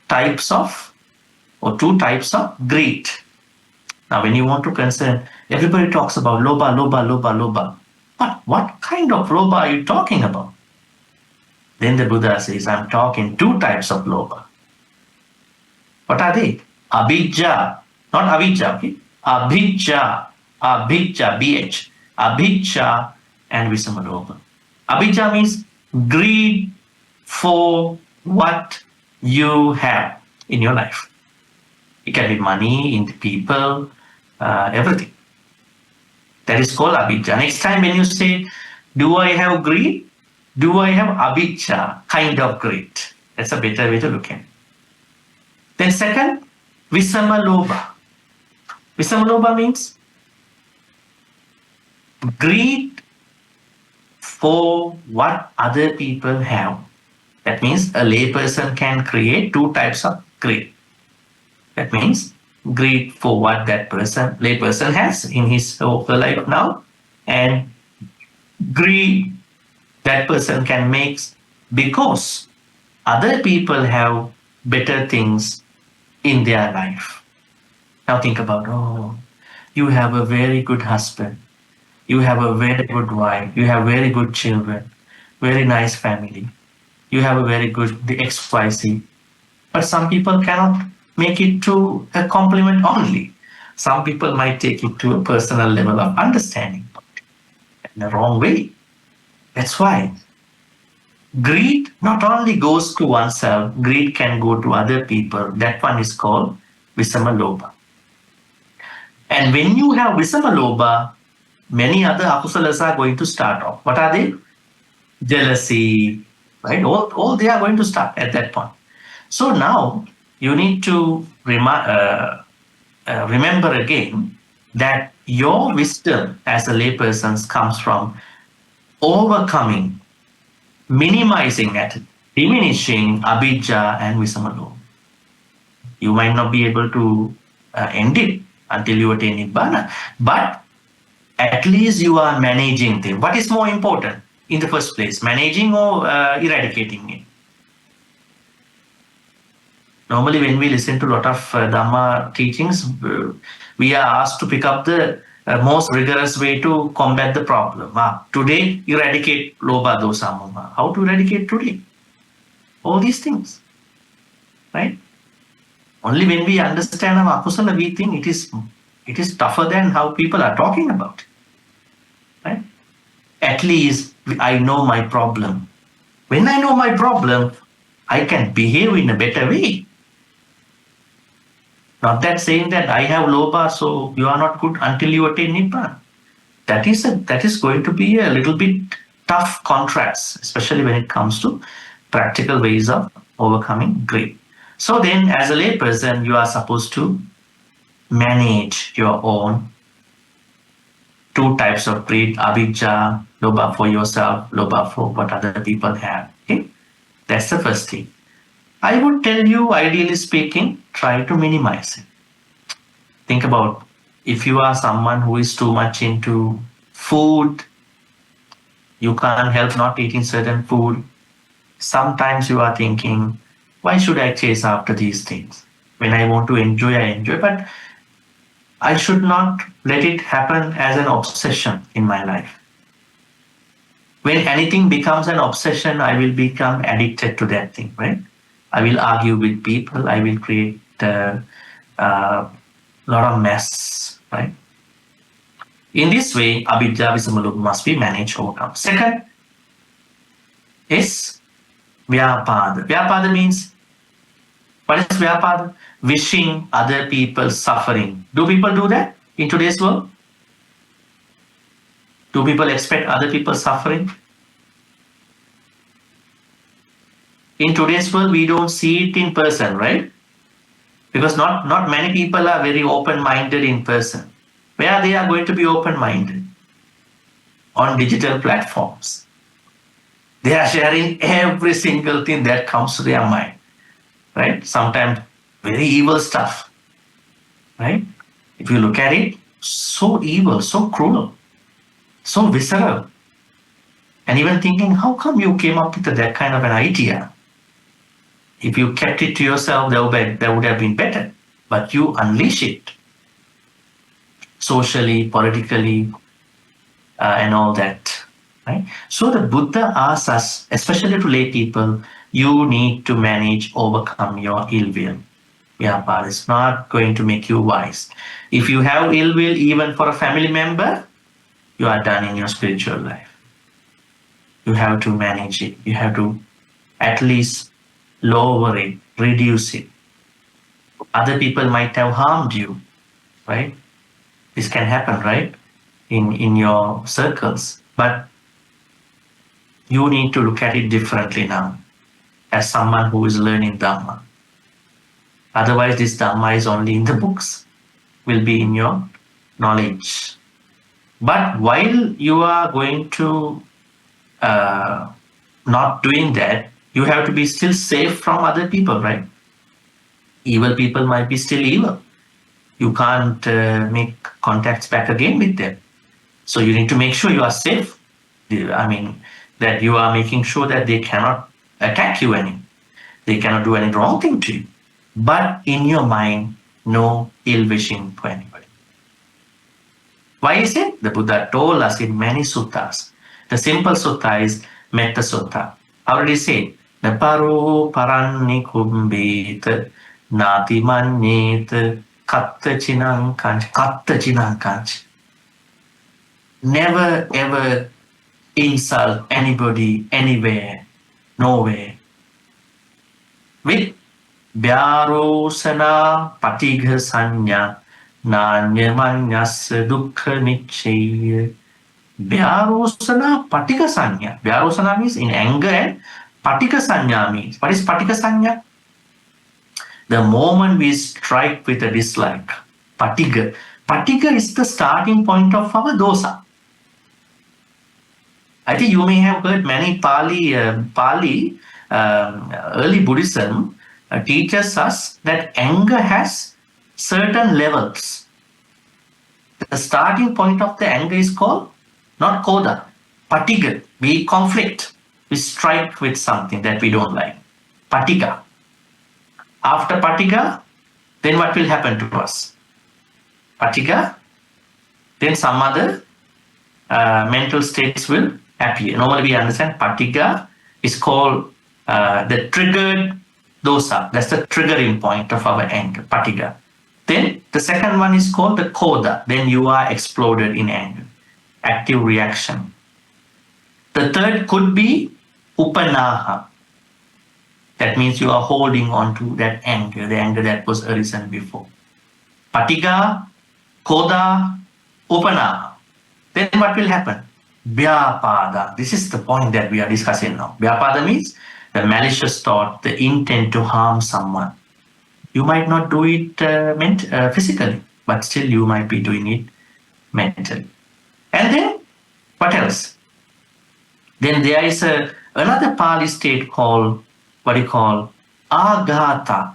B: types of, or 2 types of greed. Now, when you want to concern, everybody talks about loba, loba, loba, loba. But what kind of loba are you talking about? Then the Buddha says, I'm talking 2 types of loba. What are they? Abhijja, not avijja, okay? Abhijja, abhijja, BH, abhijja and visamaloba. Abhijja means greed for what you have in your life. It can be money, in the people, everything. That is called abhijja. Next time when you say, do I have greed? Do I have abhijja, kind of greed? That's a better way to look at it. Then second, visamaloba. Visamaloba means greed for what other people have. That means a layperson can create 2 types of greed. That means greed for what that layperson has in his or her life now, and greed that person can make because other people have better things in their life. Now think about, you have a very good husband, you have a very good wife, you have very good children, very nice family, you have a very good XYZ. But some people cannot make it to a compliment only. Some people might take it to a personal level of understanding in the wrong way. That's why greed not only goes to oneself, greed can go to other people. That one is called visamaloba. And when you have visamaloba, many other akusalas are going to start off. What are they? Jealousy, right? All they are going to start at that point. So now you need to remember again that your wisdom as a layperson comes from overcoming, minimizing it, diminishing abhijja and visamalo. You might not be able to end it until you attain nibbana, but at least you are managing them. What is more important in the first place, managing or eradicating it? Normally, when we listen to a lot of Dhamma teachings, we are asked to pick up the most rigorous way to combat the problem. Today, eradicate lobha, dosa, moha. How to eradicate today? All these things, right? Only when we understand our akusala, we think it is tougher than how people are talking about it, right? At least I know my problem. When I know my problem, I can behave in a better way. Not that saying that I have lobha, so you are not good until you attain nibbana. That is going to be a little bit tough contrast, especially when it comes to practical ways of overcoming greed. So then, as a layperson, you are supposed to manage your own two types of greed: avijja, lobha for yourself, lobha for what other people have. Okay, that's the first thing. I would tell you, ideally speaking, try to minimize it. Think about if you are someone who is too much into food, you can't help not eating certain food. Sometimes you are thinking, why should I chase after these things? When I want to enjoy, I enjoy, but I should not let it happen as an obsession in my life. When anything becomes an obsession, I will become addicted to that thing, right? I will argue with people, I will create a lot of mess, right? In this way, abhijja visamalok must be managed, overcome. Second is vyapada. Vyapada means, what is vyapada? Wishing other people suffering. Do people do that in today's world? Do people expect other people suffering? In today's world, we don't see it in person, right? Because not many people are very open-minded in person. Where they are going to be open-minded? On digital platforms. They are sharing every single thing that comes to their mind, right? Sometimes very evil stuff, right? If you look at it, so evil, so cruel, so visceral. And even thinking, how come you came up with that kind of an idea? If you kept it to yourself, that would have been better. But you unleash it socially, politically, and all that, right? So the Buddha asks us, especially to lay people, you need to manage, overcome your ill will. Vyapara is not going to make you wise. If you have ill will even for a family member, you are done in your spiritual life. You have to manage it. You have to at least lower it, reduce it. Other people might have harmed you, right? This can happen, right? In your circles. But you need to look at it differently now as someone who is learning Dhamma. Otherwise, this Dhamma is only in the books, will be in your knowledge. But while you are going to not doing that, you have to be still safe from other people, right? Evil people might be still evil. You can't make contacts back again with them. So you need to make sure you are safe. I mean, that you are making sure that they cannot attack you any. They cannot do any wrong thing to you. But in your mind, no ill wishing for anybody. Why is it? The Buddha told us in many suttas. The simple sutta is Metta Sutta. How did he say? Naparo paranni kumbet nati manyet katta chinang kanch. Katta chinang kanch. Never ever insult anybody, anywhere, nowhere. With vyarosana patigha sanya Nanyamanyasya dukkha nichaya. Vyarosana patika sanya. Vyarosana means in anger, and patika sanya means, what is patika sanya? The moment we strike with a dislike, patika. Patika is the starting point of our dosa. I think you may have heard many early Buddhism teaches us that anger has certain levels. The starting point of the anger is called not koda, patiga. We conflict, we strike with something that we don't like. Patiga. After patiga, then what will happen to us? Patiga, then some other mental states will appear. Normally we understand patiga is called the triggered dosa. That's the triggering point of our anger, patiga. Then the second one is called the koda. Then you are exploded in anger, active reaction. The third could be upanaha. That means you are holding on to that anger, the anger that was arisen before. Patiga, koda, upanaha. Then what will happen? Vyapada. This is the point that we are discussing now. Vyapada means the malicious thought, the intent to harm someone. You might not do it physically, but still you might be doing it mentally. And then what else? Then there is another Pali state called, what you call, agata.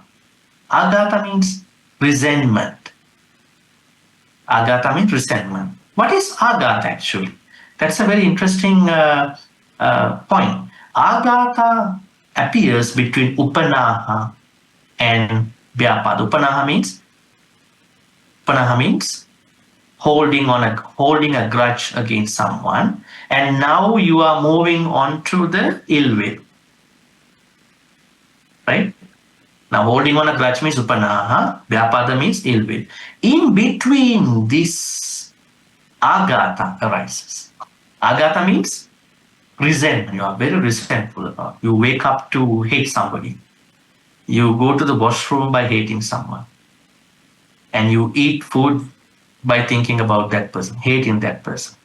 B: Agata means resentment. Agata means resentment. What is agata actually? That's a very interesting point. Agata appears between upanaha and vyapada. Upanaha means holding a grudge against someone, and now you are moving on to the ill will. Right? Now holding on a grudge means upanaha, vyapada means ill will. In between this, agata arises. Agata means resentment. You are very resentful about. You wake up to hate somebody. You go to the washroom by hating someone. And you eat food by thinking about that person, hating that person.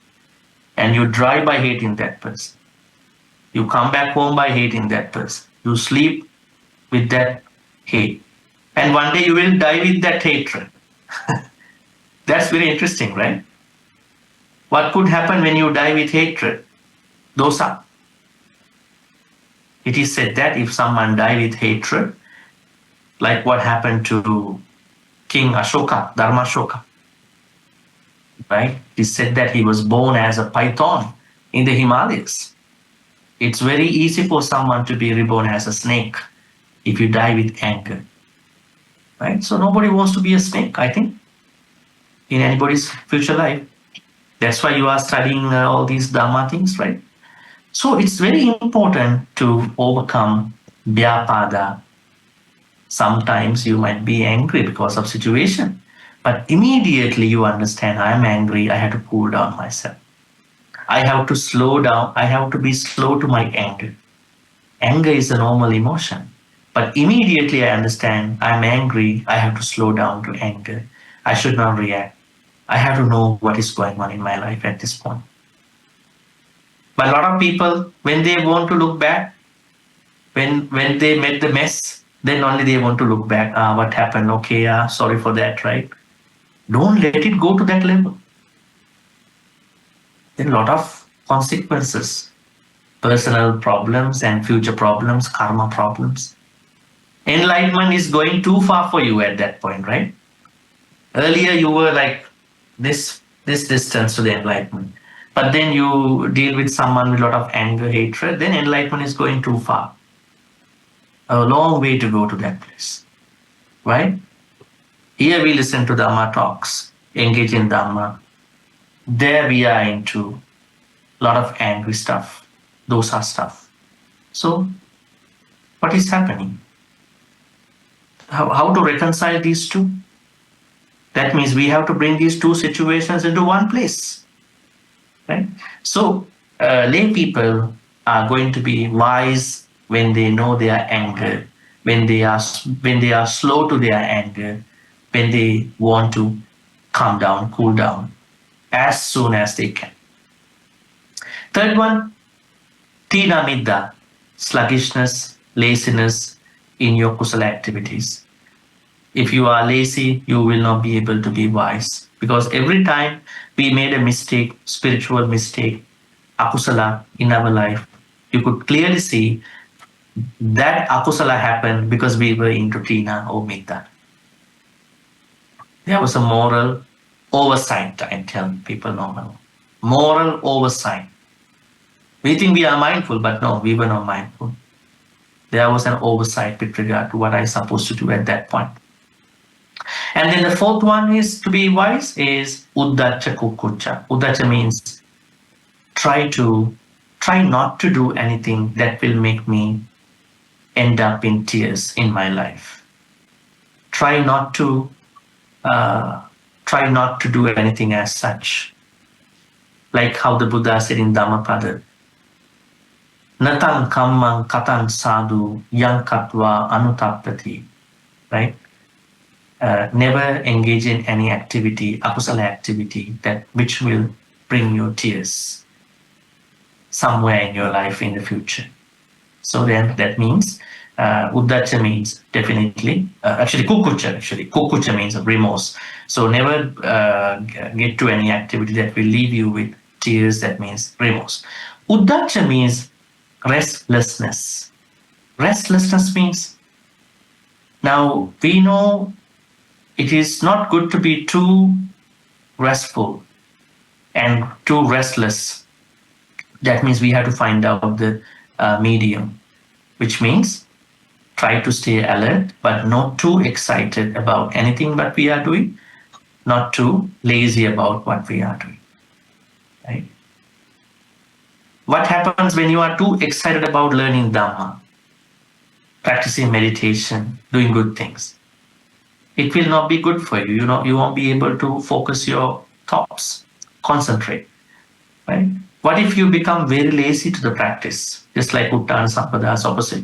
B: And you drive by hating that person. You come back home by hating that person. You sleep with that hate. And one day you will die with that hatred. That's very interesting, right? What could happen when you die with hatred? Dosa. It is said that if someone died with hatred, like what happened to King Ashoka, Dharmashoka, right? It is said that he was born as a python in the Himalayas. It's very easy for someone to be reborn as a snake if you die with anger, right? So nobody wants to be a snake, I think, in anybody's future life. That's why you are studying all these Dharma things, right? So it's very important to overcome vyapada. Sometimes you might be angry because of situation, but immediately you understand, I am angry, I have to cool down myself. I have to slow down, I have to be slow to my anger. Anger is a normal emotion, but immediately I understand, I am angry, I have to slow down to anger. I should not react. I have to know what is going on in my life at this point. But a lot of people, when they want to look back, when they met the mess, then only they want to look back. What happened? Okay, sorry for that, right? Don't let it go to that level. Then a lot of consequences, personal problems and future problems, karma problems. Enlightenment is going too far for you at that point, right? Earlier you were like this distance to the enlightenment. But then you deal with someone with a lot of anger, hatred, then enlightenment is going too far. A long way to go to that place, right? Here we listen to Dhamma talks, engage in Dhamma. There we are into a lot of angry stuff, dosa stuff. So what is happening? How to reconcile these two? That means we have to bring these two situations into one place, right? So lay people are going to be wise when they know they are angered, when they are slow to their anger, when they want to calm down, cool down as soon as they can. Third one, tina midda, sluggishness, laziness in your kusala activities. If you are lazy, you will not be able to be wise. Because every time we made a mistake, spiritual mistake, akusala in our life, you could clearly see that akusala happened because we were into tina or midda. There was a moral oversight, I tell people normally. Moral oversight. We think we are mindful, but no, we were not mindful. There was an oversight with regard to what I supposed to do at that point. And then the fourth one is to be wise is uddacha kukucha. Uddacha means try not to do anything that will make me end up in tears in my life. Try not to do anything as such. Like how the Buddha said in Dhammapada, Natang kammang katan sadhu yang katva anutappati, right? Never engage in any activity, akusala activity, which will bring you tears somewhere in your life in the future. So then that means, uddacha means definitely, kukucha means remorse. So never get to any activity that will leave you with tears, that means remorse. Uddacha means restlessness. Restlessness means, now we know it is not good to be too restful and too restless. That means we have to find out the medium, which means try to stay alert, but not too excited about anything that we are doing, not too lazy about what we are doing. Right? What happens when you are too excited about learning Dhamma, practicing meditation, doing good things? It will not be good for you. You won't be able to focus your thoughts, concentrate. Right? What if you become very lazy to the practice, just like Panna-sampada opposite?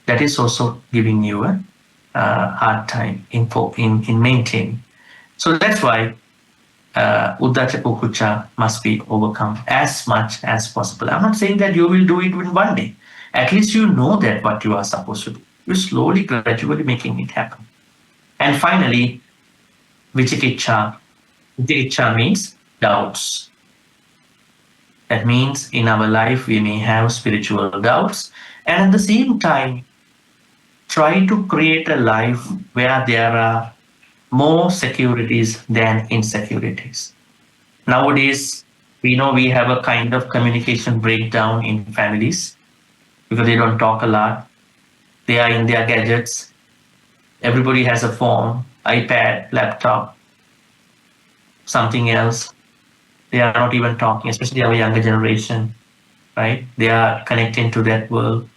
B: That is also giving you a hard time in maintaining. So that's why uddacha kukucha must be overcome as much as possible. I'm not saying that you will do it in one day. At least you know that what you are supposed to do. You're slowly, gradually making it happen. And finally, vichikicha. Vichikicha means doubts. That means in our life we may have spiritual doubts, and at the same time try to create a life where there are more securities than insecurities. Nowadays, we know we have a kind of communication breakdown in families because they don't talk a lot. They are in their gadgets. Everybody has a phone, iPad, laptop, something else. They are not even talking, especially our younger generation, right? They are connecting to that world.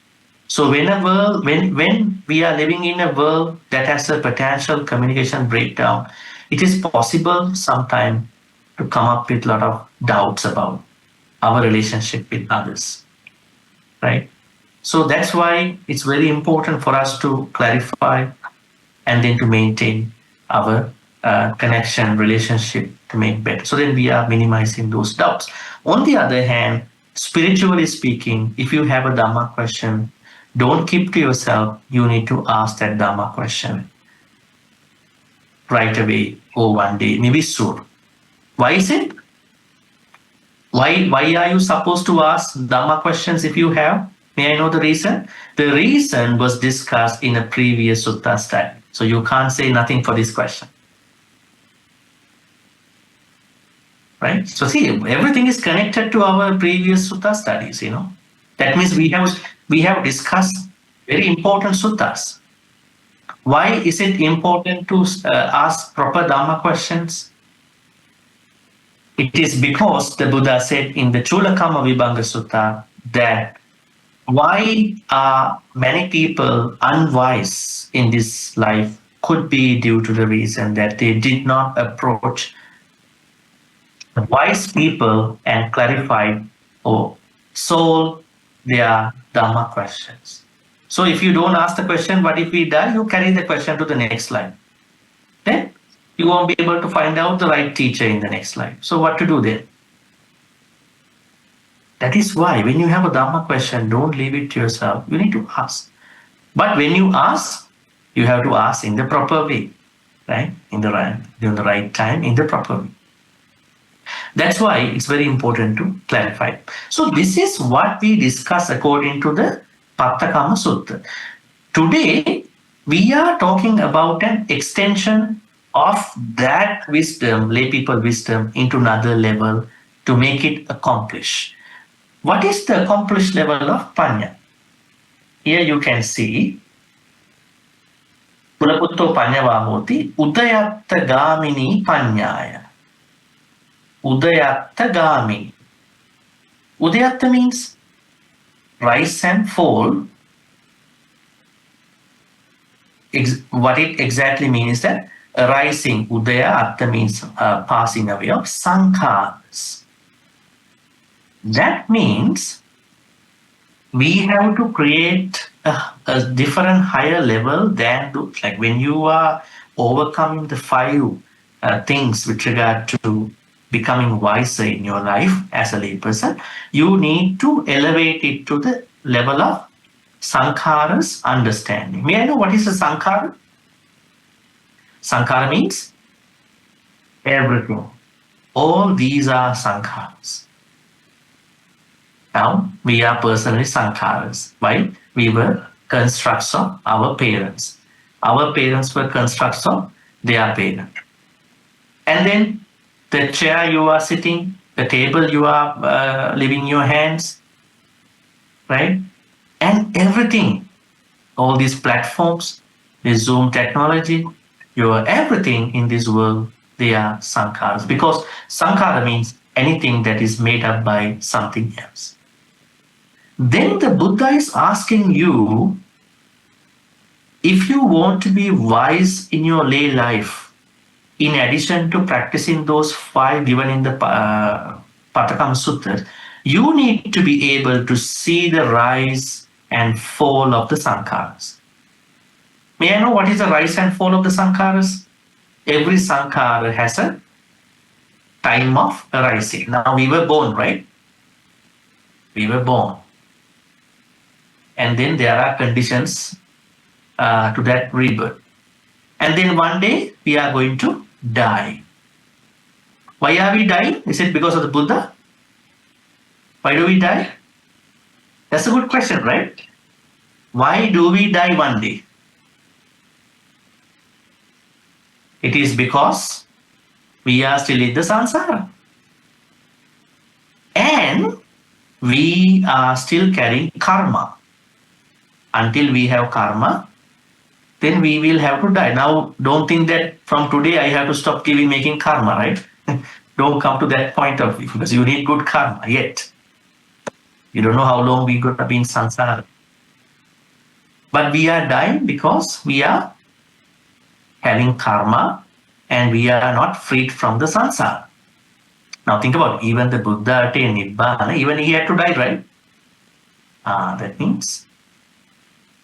B: So when we are living in a world that has a potential communication breakdown, it is possible sometimes to come up with a lot of doubts about our relationship with others, right? So that's why it's very important for us to clarify and then to maintain our connection, relationship to make better. So then we are minimizing those doubts. On the other hand, spiritually speaking, if you have a Dhamma question, don't keep to yourself. You need to ask that Dhamma question right away or one day, maybe soon. Why is it? Why are you supposed to ask Dhamma questions if you have? May I know the reason? The reason was discussed in a previous sutta study. So you can't say nothing for this question. Right? So see, everything is connected to our previous sutta studies, That means we have discussed very important suttas. Why is it important to ask proper Dhamma questions? It is because the Buddha said in the Chulakama Vibhanga Sutta that why are many people unwise in this life could be due to the reason that they did not approach the wise people and clarify or solve their Dhamma questions. So if you don't ask the question, what if we die? You carry the question to the next life. Then you won't be able to find out the right teacher in the next life. So what to do then? That is why when you have a Dhamma question, don't leave it to yourself. You need to ask. But when you ask, you have to ask in the proper way, right? In the right time, in the proper way. That's why it's very important to clarify. So this is what we discuss according to the Pattakama Sutta. Today, we are talking about an extension of that wisdom, lay people wisdom, into another level to make it accomplish. What is the accomplished level of Panya? Here you can see Pulaputto Panyavahoti Udayatta Gamini Panyaya. Udayatta Gamini. Udayatta means rise and fall. What it exactly means is that arising, Udaya, Atta means passing away of Sankharas. That means we have to create a different higher level than like when you are overcoming the five things with regard to becoming wiser in your life as a layperson, you need to elevate it to the level of Sankharas understanding. May I know what is a Sankhara? Sankhara means everything. All these are Sankharas. Now, we are personally Sankharas. Why? We were constructs of our parents. Our parents were constructs of their parents. And then the chair you are sitting, the table you are living in your hands, right? And everything, all these platforms, the Zoom technology, everything in this world, they are Sankharas. Because Sankhara means anything that is made up by something else. Then the Buddha is asking you, if you want to be wise in your lay life, in addition to practicing those five given in the Pattakama Sutta, you need to be able to see the rise and fall of the Sankharas. May I know what is the rise and fall of the Sankharas? Every Sankhara has a time of arising. Now we were born, right? We were born. And then there are conditions to that rebirth. And then one day we are going to die. Why are we dying? Is it because of the Buddha? Why do we die? That's a good question, right? Why do we die one day? It is because we are still in the samsara. And we are still carrying karma. Until we have karma, then we will have to die. Now, don't think that from today I have to stop making karma, right? Don't come to that point of view, because you need good karma yet. You don't know how long we're going to be in samsara. But we are dying because we are having karma and we are not freed from the samsara. Now think about it. Even the Buddha attained Nibbana, even he had to die, right?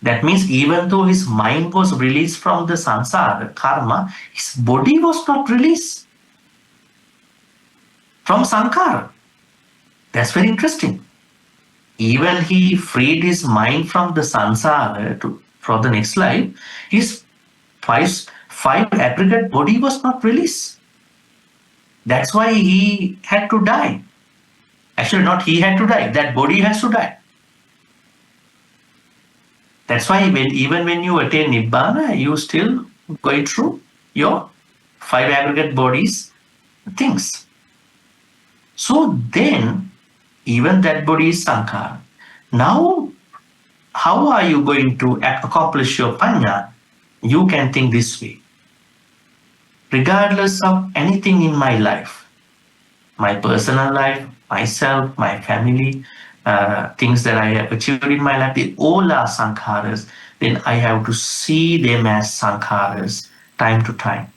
B: That means even though his mind was released from the samsara, karma, his body was not released from sankhara. That's very interesting. Even he freed his mind from the samsara for the next life, his five aggregate body was not released. That's why he had to die. Actually, not he had to die, that body has to die. That's why even when you attain Nibbana, you still going through your five aggregate bodies things. So then, even that body is sankhara. Now, how are you going to accomplish your panya? You can think this way. Regardless of anything in my life, my personal life, myself, my family, things that I have achieved in my life, they all are sankharas. Then I have to see them as sankharas time to time.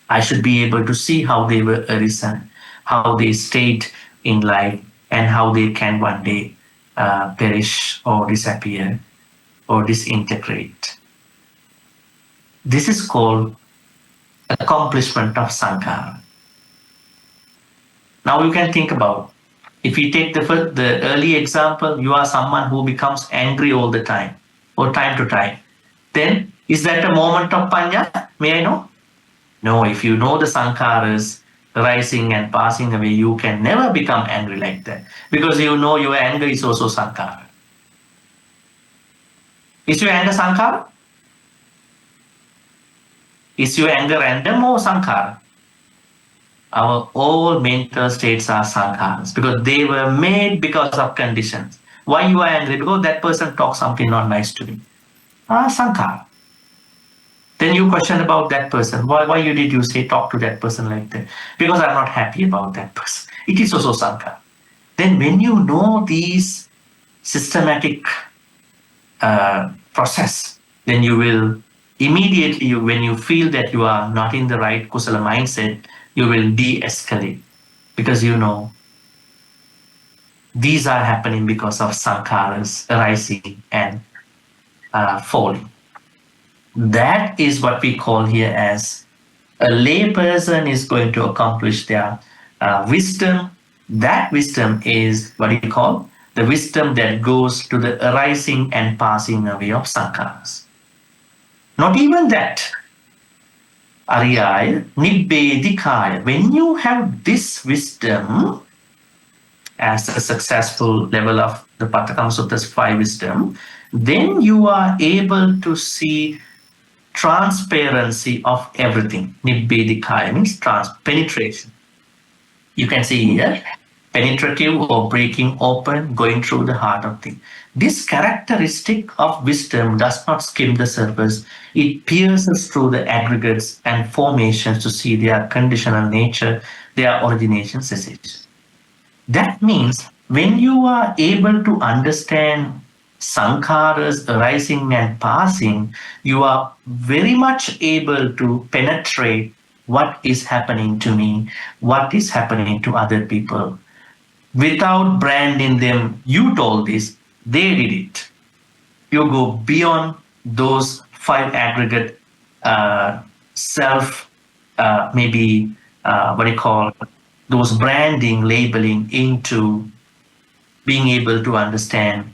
B: I should be able to see how they were arisen, how they stayed in life, and how they can one day perish or disappear or disintegrate. This is called accomplishment of sankhara. Now you can think about, if we take the early example, you are someone who becomes angry all the time or time to time. Then is that a moment of panya? May I know? No, if you know the sankharas rising and passing away, you can never become angry like that because you know your anger is also sankhara. Is your anger sankhara? Is your anger random or sankhara? Our all mental states are sankharas because they were made because of conditions. Why you are angry? Because that person talks something not nice to me. Sankhara. Then you question about that person. Why you did you say talk to that person like that? Because I'm not happy about that person. It is also sankhara. Then when you know these systematic process, then you will immediately, when you feel that you are not in the right kusala mindset, you will de-escalate because you know these are happening because of sankharas arising and falling. That is what we call here as a lay person is going to accomplish their wisdom. That wisdom is what we call the wisdom that goes to the arising and passing away of sankharas. Not even that. Ariyaya, Nibbedikaya. When you have this wisdom as a successful level of the Patakam Sutta's 5 wisdom, then you are able to see transparency of everything. Nibbedikaya means penetration. You can see here, penetrative or breaking open, going through the heart of things. This characteristic of wisdom does not skim the surface. It pierces through the aggregates and formations to see their conditional nature, their origination, cessation. That means when you are able to understand sankharas arising and passing, you are very much able to penetrate what is happening to me, what is happening to other people. Without branding them, you told this, they did it. You go beyond those 5 aggregate self, maybe what do you call, those branding, labeling into being able to understand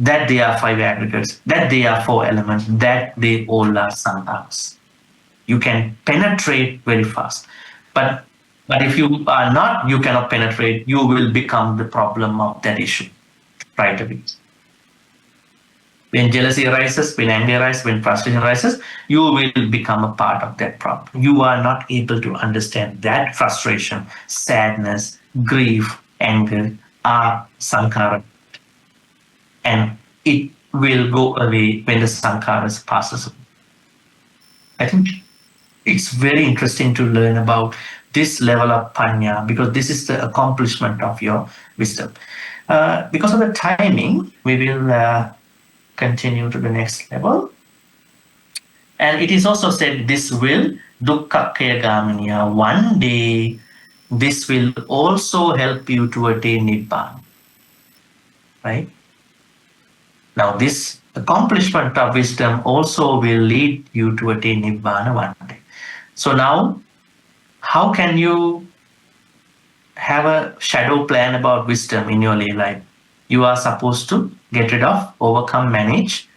B: that they are 5 aggregates, that they are 4 elements, that they all are sankharas. You can penetrate very fast. But if you are not, you cannot penetrate, you will become the problem of that issue right away. When jealousy arises, when anger arises, when frustration arises, you will become a part of that problem. You are not able to understand that frustration, sadness, grief, anger are sankhara. And it will go away when the sankharas passes away. I think it's very interesting to learn about this level of panya because this is the accomplishment of your wisdom. Because of the timing, we will continue to the next level. And it is also said this will dukkakaya gamaniya. One day, this will also help you to attain nibbana. Right? Now, this accomplishment of wisdom also will lead you to attain nibbana one day. So now, how can you have a shadow plan about wisdom in your lay life? You are supposed to get rid of, overcome, manage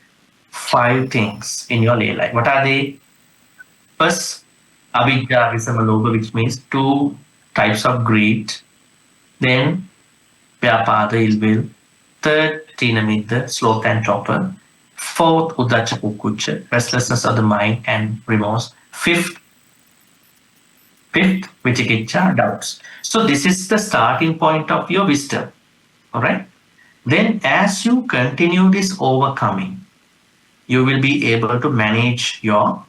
B: 5 things in your lay life. What are they? First, avidya, visama, lobha, which means 2 types of greed. Then, vyapada, ill will. Third, tinamita, sloth and torpor. Fourth, udacha kukucha, restlessness of the mind and remorse. Fifth, vichikicha, doubts. So this is the starting point of your wisdom. All right. Then as you continue this overcoming, you will be able to manage your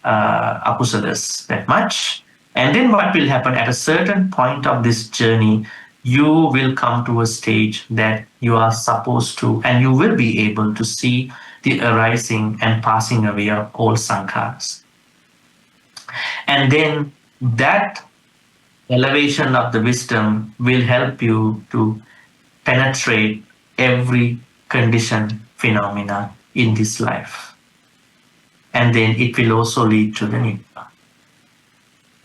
B: akusalas that much. And then what will happen at a certain point of this journey, you will come to a stage that you are supposed to, and you will be able to see the arising and passing away of all sankharas. And then that elevation of the wisdom will help you to penetrate every condition phenomena in this life. And then it will also lead to the nibbana.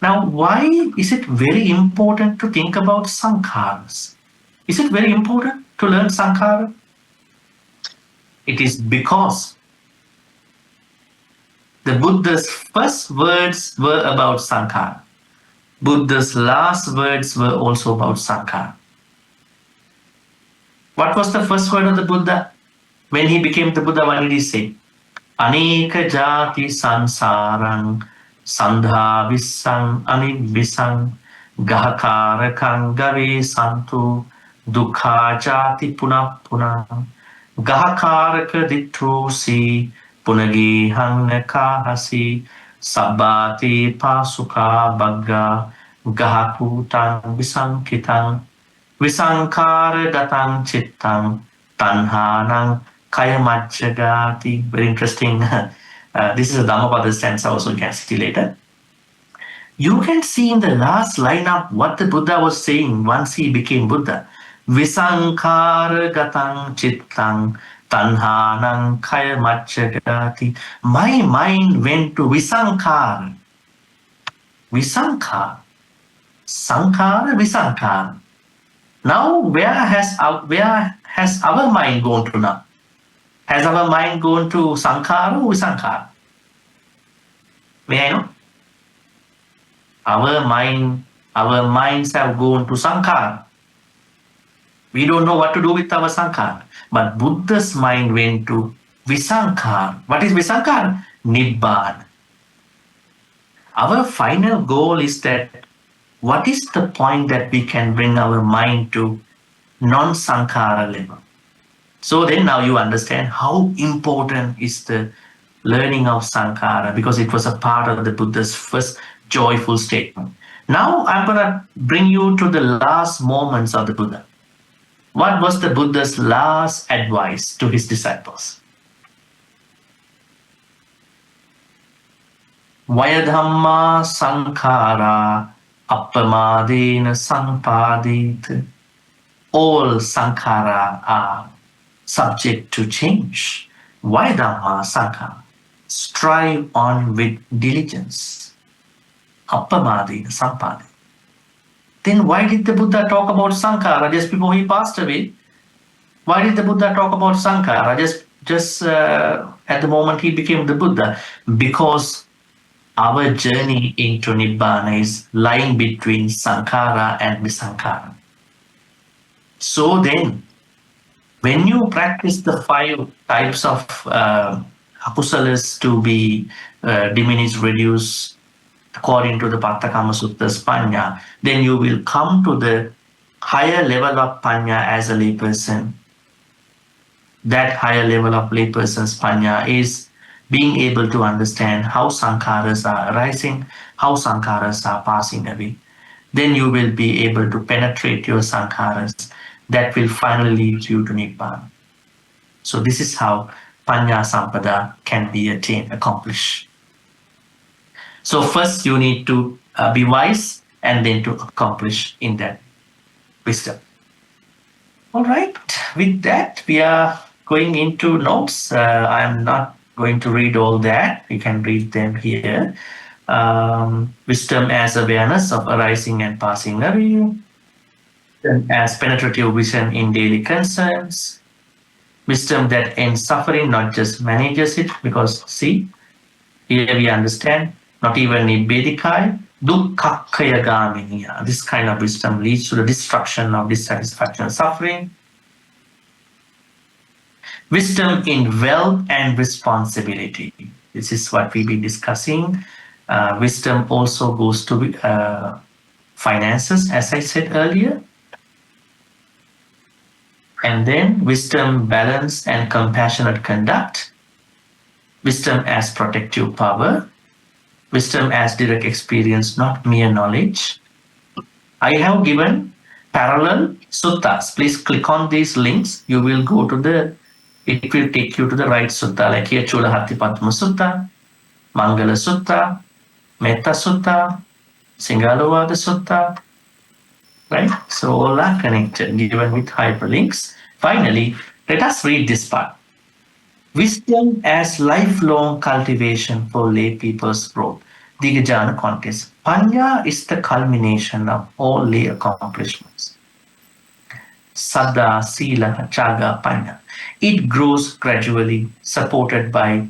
B: Now, why is it very important to think about sankharas? Is it very important to learn sankhara? It is because the Buddha's first words were about sankhara. Buddha's last words were also about sankhara. What was the first word of the Buddha? When he became the Buddha, what did he say? Aneka jati sansarang sandha visang anibisang gahakarakang gavi santu dukha jati punah punah gahakaraka ditrusi punagi hangakahasi sabati pasuka bagga gahakutang visangkitang Visankara datang chittang tanhanang kayamajjagati. Very interesting. This is a Dhammapada stanza also, you can see later. You can see in the last line of what the Buddha was saying once he became Buddha. Visankara gatang chittang tanhanang kayamajjagati. My mind went to Visankara. Visankara. Sankara, Visankara. Now, where has our mind gone to now? Has our mind gone to Sankhara or Visankhara? May I know? Our minds have gone to Sankhara. We don't know what to do with our Sankhara. But Buddha's mind went to Visankhara. What is Visankhara? Nibbana. Our final goal is that what is the point that we can bring our mind to non-sankhara level? So then now you understand how important is the learning of sankhara, because it was a part of the Buddha's first joyful statement. Now I'm going to bring you to the last moments of the Buddha. What was the Buddha's last advice to his disciples? Vayadhamma sankhara appamadena sampadit. All sankhara are subject to change. Vayadhamma sankhara. Strive on with diligence. Appamadena sampadit. Then why did the Buddha talk about sankhara just before he passed away? Why did the Buddha talk about sankhara just at the moment he became the Buddha? Because our journey into Nibbana is lying between Sankhara and Visankhara. So then, when you practice the 5 types of apusalas to be diminished, reduced, according to the Pattakama Sutta's Panya, then you will come to the higher level of Panya as a layperson. That higher level of layperson's Panya is being able to understand how sankharas are arising, how sankharas are passing away. Then you will be able to penetrate your sankharas. That will finally lead you to Nibbana. So this is how Panna-sampada can be attained, accomplished. So first you need to be wise and then to accomplish in that wisdom. All right, with that we are going into notes. I am not going to read all that. You can read them here. Wisdom as awareness of arising and passing away. As penetrative vision in daily concerns. Wisdom that ends suffering, not just manages it. Because see, here we understand, not even nibbedikaya, dukkhakkaya gaminiya. This kind of wisdom leads to the destruction of dissatisfaction and suffering. Wisdom in wealth and responsibility. This is what we've been discussing. Wisdom also goes to finances, as I said earlier. And then wisdom, balance, and compassionate conduct. Wisdom as protective power. Wisdom as direct experience, not mere knowledge. I have given parallel suttas. Please click on these links. You will go to it will take you to the right sutta, like here Chulahattipattama Sutta, Mangala Sutta, Metta Sutta, Singalovada Sutta, right? So all are connected, given with hyperlinks. Finally, let us read this part. Wisdom as lifelong cultivation for lay people's growth. Dighajanu context. Panya is the culmination of all lay accomplishments. Saddha, Sila, Chaga, Panya. It grows gradually, supported by,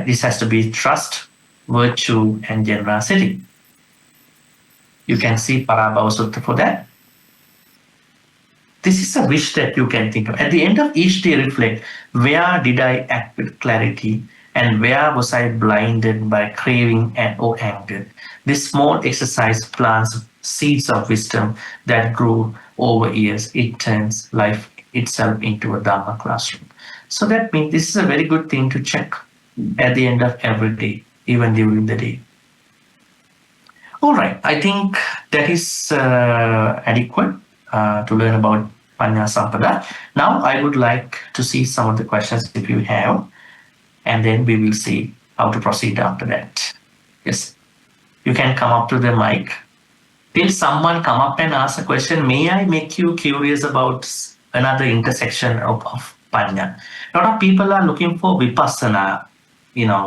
B: this has to be trust, virtue, and generosity. You can see Parabhava Sutta for that. This is a wish that you can think of. At the end of each day, reflect, where did I act with clarity and where was I blinded by craving and or anger? This small exercise plants seeds of wisdom that grow over years. It turns life itself into a Dharma classroom. So that means this is a very good thing to check at the end of every day, even during the day. All right, I think that is adequate to learn about Panna-sampada. Now I would like to see some of the questions if you have, and then we will see how to proceed after that. Yes, you can come up to the mic. Till someone come up and ask a question, may I make you curious about another intersection of Panya? A lot of people are looking for Vipassana,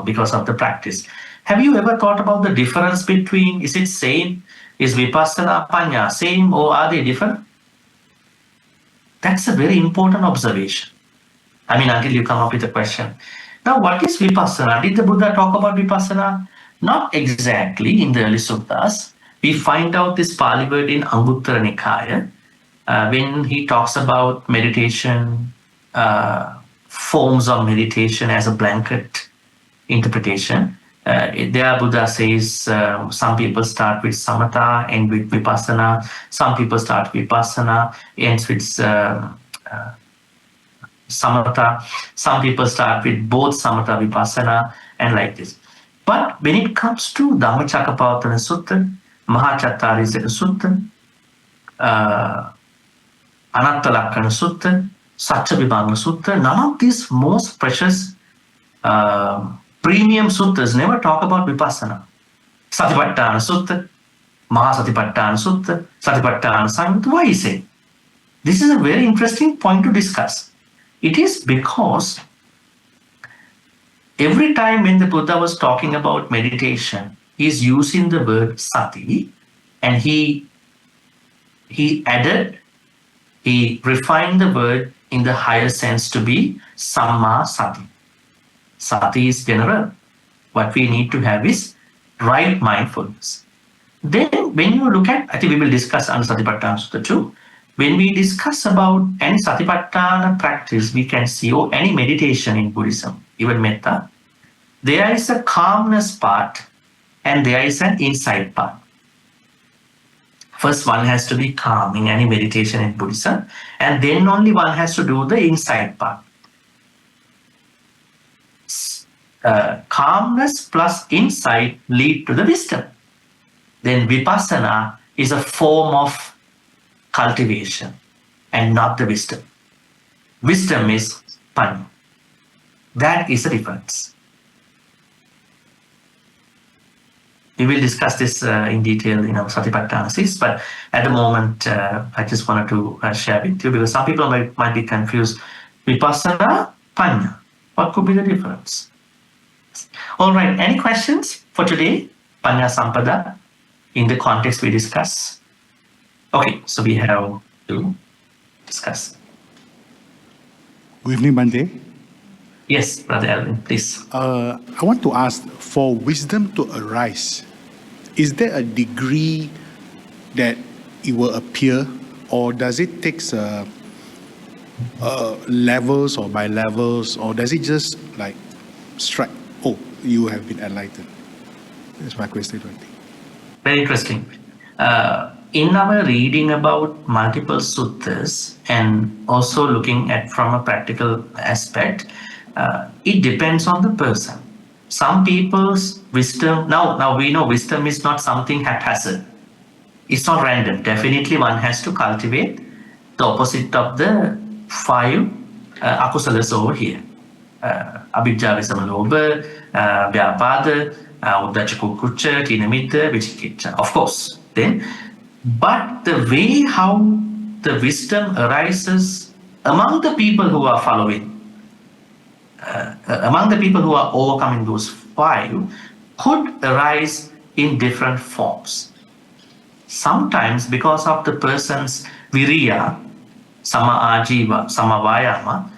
B: because of the practice. Have you ever thought about the difference between, is it same? Is Vipassana, Panya same, or are they different? That's a very important observation. I mean, until you come up with a question. Now, what is Vipassana? Did the Buddha talk about Vipassana? Not exactly in the early suttas. We find out this Pali word in Anguttara Nikaya when he talks about meditation, forms of meditation as a blanket interpretation. There, Buddha says some people start with samatha, end with vipassana. Some people start vipassana, ends with samatha. Some people start with both samatha, vipassana, and like this. But when it comes to Dhammacakkappavattana Sutta, Mahachattārisaka Sutta, Anattalakkana Sutta, Satcavibhanga Sutta, none of these most precious premium suttas never talk about vipassana. Satipatthana Sutta, Mahasatipatthana Sutta, Satipatthana Samyutta. Why is it? This is a very interesting point to discuss. It is because every time when the Buddha was talking about meditation, he is using the word sati, and he refined the word in the higher sense to be samma sati. Sati is general. What we need to have is right mindfulness. Then when you look at, I think we will discuss under Satipatthana Sutta too, when we discuss about any Satipatthana practice, we can see, or any meditation in Buddhism, even metta, there is a calmness part and there is an insight part. First, one has to be calm in any meditation in Buddhism, and then only one has to do the insight part. Calmness plus insight lead to the wisdom. Then vipassana is a form of cultivation and not the wisdom. Wisdom is panya. That is the difference. We will discuss this in detail in our Satipatthana series, but at the moment, I just wanted to share with you because some people might be confused. Vipassana, panya. What could be the difference? All right, any questions for today? Panna-sampada, in the context we discuss. Okay, so we have to discuss.
C: Good evening, Bhante.
B: Yes, Brother Alvin, please.
C: I want to ask, for wisdom to arise, is there a degree that it will appear, or does it take levels or by levels, or does it just like strike, oh, you have been enlightened? That's my question, Bhante.
B: Very interesting. In our reading about multiple suttas and also looking at from a practical aspect, it depends on the person. Some people's wisdom, now we know wisdom is not something haphazard. It's not random. Definitely one has to cultivate the opposite of the 5 akusalas over here. Abhijja, Visamma, Lobha, Vyapada, Uddhacca, Kukkhucca, Tinamiddha, Vicikiccha. Of course. But the way how the wisdom arises among the people who are following, among the people who are overcoming those 5, could arise in different forms. Sometimes because of the person's viriya, sama ajiva, sama vayama,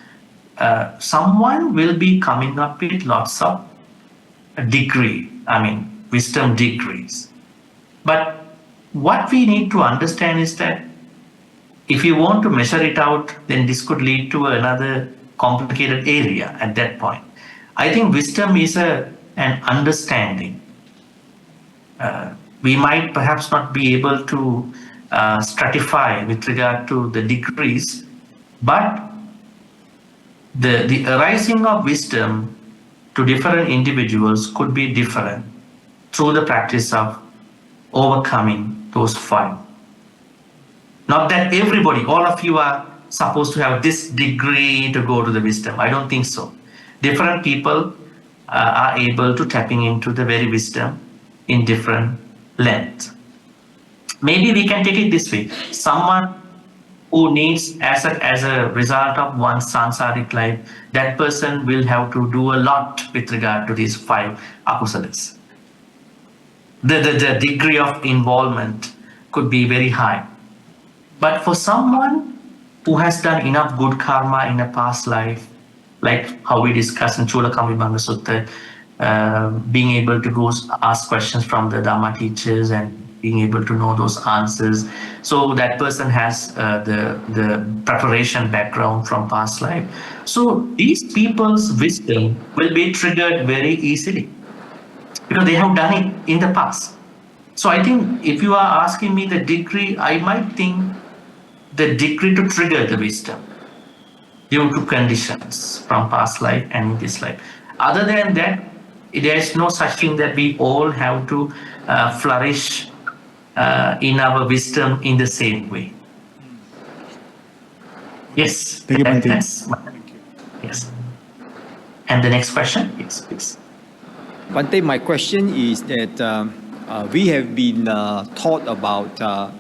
B: someone will be coming up with lots of wisdom degrees. But what we need to understand is that if you want to measure it out, then this could lead to another complicated area at that point. I think wisdom is an understanding. We might perhaps not be able to stratify with regard to the degrees, but the arising of wisdom to different individuals could be different through the practice of overcoming those 5. Not that everybody, all of you are supposed to have this degree to go to the wisdom. I don't think so. Different people are able to tapping into the very wisdom in different length. Maybe we can take it this way. Someone who needs, as a result of one's sansaric life, that person will have to do a lot with regard to these 5 akusalas. The degree of involvement could be very high. But for someone who has done enough good karma in a past life, like how we discussed in Chulakamvibhanga Sutta, being able to go ask questions from the Dhamma teachers and being able to know those answers. So that person has the preparation background from past life. So these people's wisdom will be triggered very easily because they have done it in the past. So I think if you are asking me the degree, I might think the degree to trigger the wisdom due to conditions from past life and in this life. Other than that, there is no such thing that we all have to flourish in our wisdom in the same way. Yes.
C: Thank you, Bhante.
B: Yes. And the next question? Yes, please.
D: Bhante, my question is that we have been taught about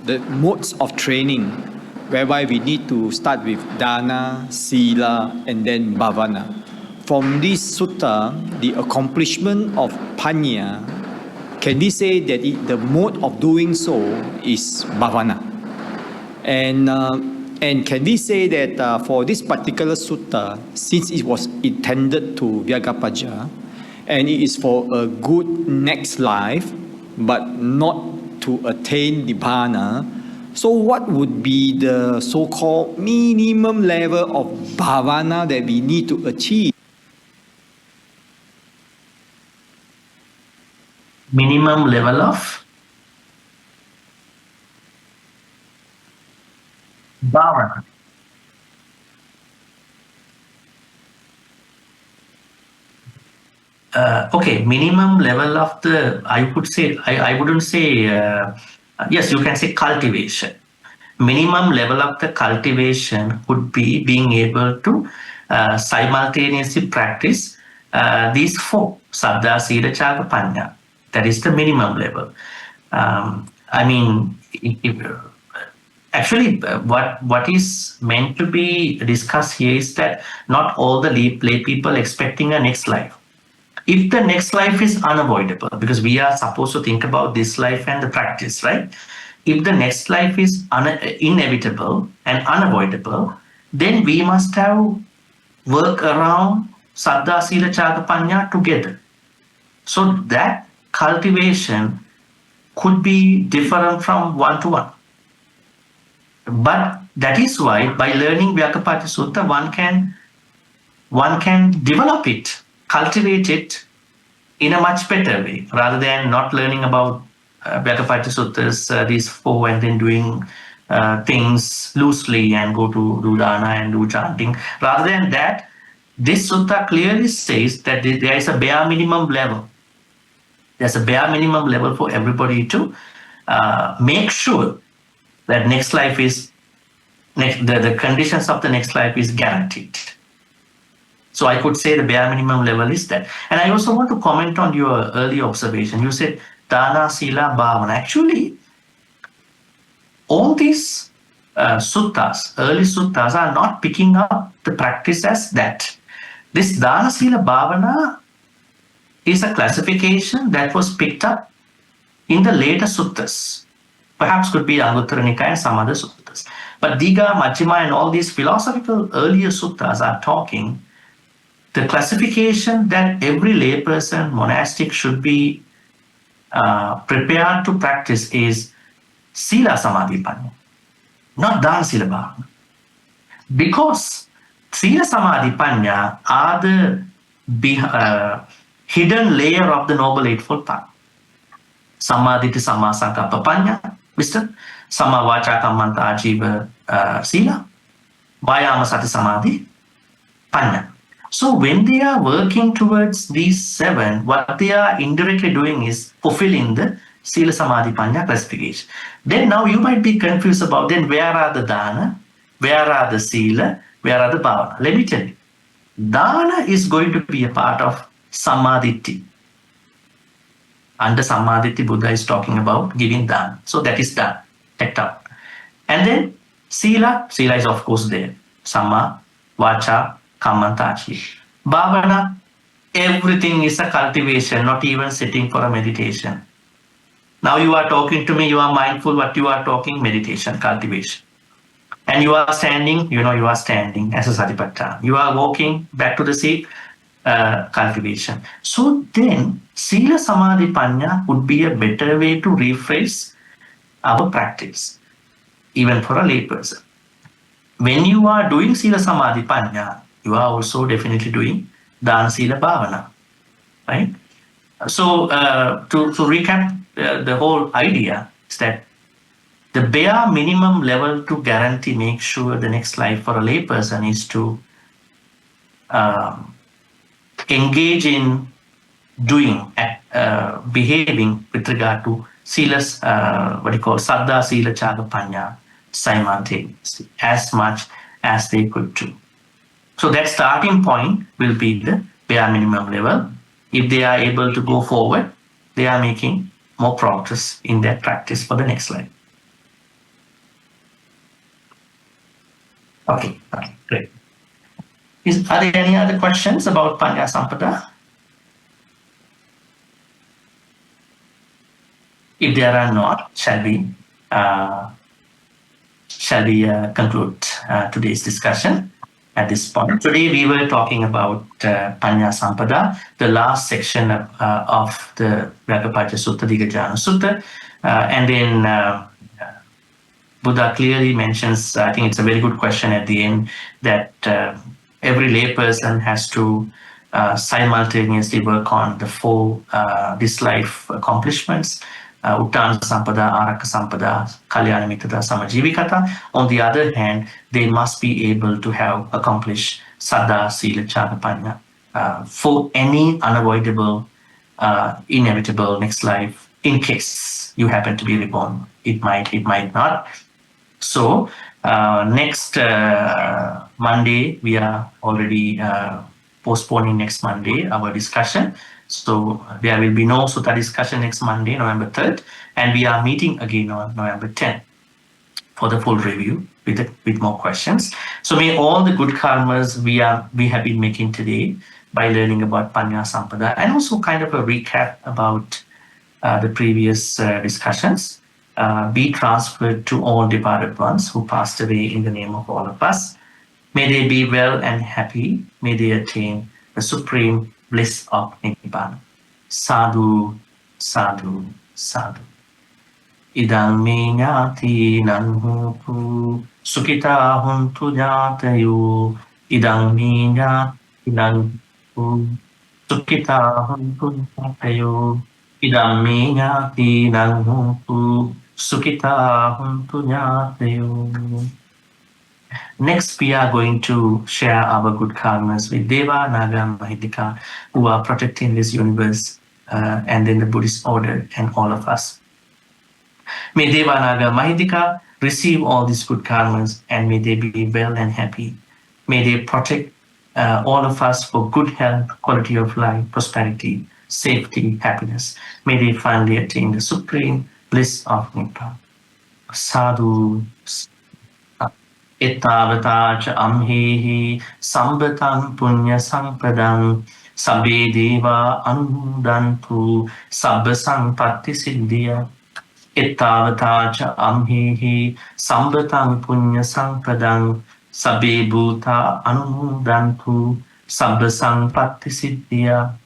D: the modes of training, whereby we need to start with dana, sila, and then bhavana. From this sutta, the accomplishment of panya, can we say that the mode of doing so is bhavana? And can we say that for this particular sutta, since it was intended to Vyagapaja, and it is for a good next life, but not to attain Nibbana, so what would be the so-called minimum level of bhavana that we need to achieve?
B: Minimum level of bhavana. Okay, minimum level of the, I would say, I wouldn't say, yes, you can say cultivation. Minimum level of the cultivation would be being able to simultaneously practice these 4, Saddha, Sila, Chaka, Panya. That is the minimum level. Actually, what is meant to be discussed here is that not all the lay people expecting a next life. If the next life is unavoidable, because we are supposed to think about this life and the practice, right? If the next life is inevitable and unavoidable, then we must have work around Saddha, Sila, Chaka, Panya together. So that cultivation could be different from one to one. But that is why by learning Vyakapati Sutta, one can develop it, cultivate it in a much better way, rather than not learning about Vyakapati Suttas, these 4, and then doing things loosely and go to do dana and do chanting. Rather than that, this sutta clearly says that there is a bare minimum level. There's a bare minimum level for everybody to make sure that next life is, the conditions of the next life is guaranteed. So I could say the bare minimum level is that. And I also want to comment on your early observation. You said dana, sila, bhavana. Actually, all these suttas, early suttas, are not picking up the practice as that. This dana, sila, bhavana is a classification that was picked up in the later suttas, perhaps could be Anguttara Nikaya and some other suttas. But Diga, Majjhima, and all these philosophical earlier suttas are talking the classification that every layperson, monastic, should be prepared to practice is Sila Samadhi Panya, not Dana Sila Bhavana. Because Sila Samadhi Panya are the hidden layer of the Noble Eightfold Path. Samadhi Sama Sankappa Panya, wisdom, Sama Vacha Kammanta Ajiva Sila, Vayama Sati Samadhi Panya. So when they are working towards these 7, what they are indirectly doing is fulfilling the Sila Samadhi Panya classification. Then now you might be confused about then where are the Dana, where are the Sila, where are the Bhavana. Let me tell you, Dana is going to be a part of Samadhi. Under Samadhi, Buddha is talking about giving Dana. So that is done, checked out. And then Sila is of course there. Sama, Vacha, Kammanta, Bhavana, everything is a cultivation, not even sitting for a meditation. Now you are talking to me, you are mindful what you are talking, meditation, cultivation. And you are standing, you are standing as a satipatthana. You are walking back to the seat, cultivation. So then, Sila Samadhi Panya would be a better way to rephrase our practice, even for a layperson. When you are doing Sila Samadhi Panya, you are also definitely doing Dana Sila Bhavana, right? So to recap the whole idea is that the bare minimum level to guarantee, make sure the next life for a layperson is to engage in doing, behaving with regard to Sila's, Saddha, Sila, Chaga, Panya simultaneously, as much as they could do. So that starting point will be the bare minimum level. If they are able to go forward, they are making more progress in their practice for the next life. Okay, great. Are there any other questions about Panna-sampada? If there are not, shall we conclude today's discussion at this point? Today we were talking about Panna-sampada, the last section of the Vyagapaja Sutta, Dighajanu Sutta, and then Buddha clearly mentions, I think it's a very good question at the end, that every layperson has to simultaneously work on the 4 this life accomplishments, Uttana Sampada, Araka Sampada, Kalyana Mitada, Samajivikata. On the other hand, they must be able to have accomplished Saddha, Sila, Chaga, Panya for any unavoidable, inevitable next life, in case you happen to be reborn. It might not. So next Monday, we are already postponing next Monday our discussion. So there will be no Sutta discussion next Monday, November 3rd, and we are meeting again on November 10th for the full review with more questions. So may all the good karmas we have been making today by learning about Panna-sampada and also kind of a recap about the previous discussions be transferred to all departed ones who passed away in the name of all of us. May they be well and happy. May they attain the supreme bliss of Nibbana. Sadhu, sadhu, sadhu. Idang me ñāti nan hotu, sukita hontu ñātayo. Idang me ñāti nan hotu, sukita hontu ñātayo. Idang me ñāti nan hotu, sukita hontu ñātayo. Next, we are going to share our good karmas with Deva, Naga, Mahidika, who are protecting this universe, and then the Buddhist order and all of us. May Deva, Naga, Mahidika receive all these good karmas and may they be well and happy. May they protect all of us for good health, quality of life, prosperity, safety, happiness. May they finally attain the supreme bliss of Nibbana. Sadhu. Ettavata cha amhehi sambatan punya sampadang sabbe deva anumodantu sabba sampatti siddhya. Ettavata cha amhehi sambatan punya sampadang sabbe bhuta anumodantu sabba sampatti siddhya.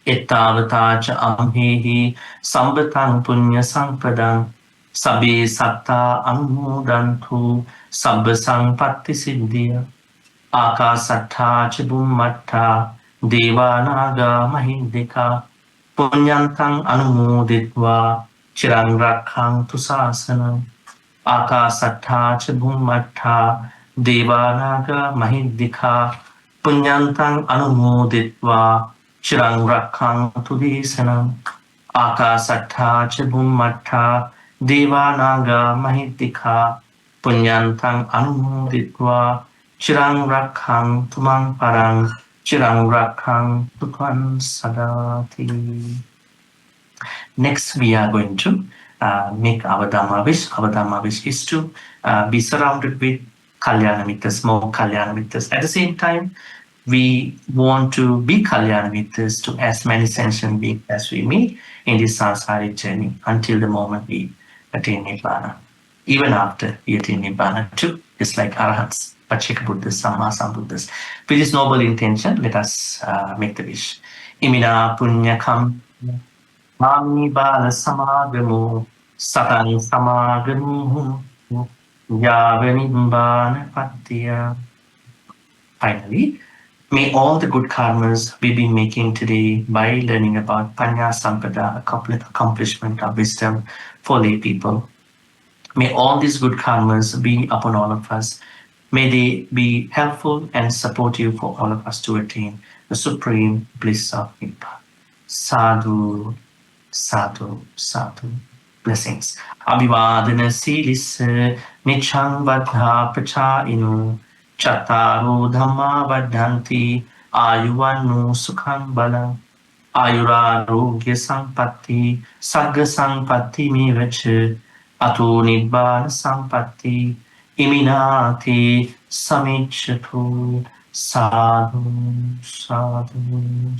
B: Ettavata cha amhehi sambatan punya sampadang sabbe satta anumodantu sabba sampatti siddhya. Akasattha cha bhummatta devanaga mahindika punyantang anumoditva chirang rakkhantu sasanam. Akasattha cha bhummatta devanaga mahindika punyantang anumoditva chirang rakkhantu desanam. Akasattha cha bhummatta devanaga mahindika punyantang anumoditva chirang rakkhantu mang parang chirang rakkhantu tvam sadati. Next, we are going to make our Dhamma wish. Our Dhamma wish is to be surrounded with Kalyana Mittas, more Kalyana Mittas. At the same time, we want to be Kalyana Mittas to as many sentient beings as we meet in this samsaric journey until the moment we attain Nibbana. Even after we attain Nibbana too, it's like Arahants, Pachika Buddhas, Samma Sambuddhas. With this noble intention, let us make the wish. Imina Punyakam Mami Bala Samagamo Satan Samagamo Yavanimbana Patya. Finally, may all the good karmas we've been making today by learning about Panna-sampada, accomplishment of wisdom for lay people, may all these good karmas be upon all of us. May they be helpful and supportive for all of us to attain the supreme bliss of Nibbana. Sadhu, sadhu, sadhu. Blessings. Abhivadana silisa nichang vadha pachayinu chattaro dhamma vadhanti ayuvanu sukhang balang ayurarogya sampatti sagga sampatti mevacha ato nibbana sampatti iminati samichatu sadhu sadhu.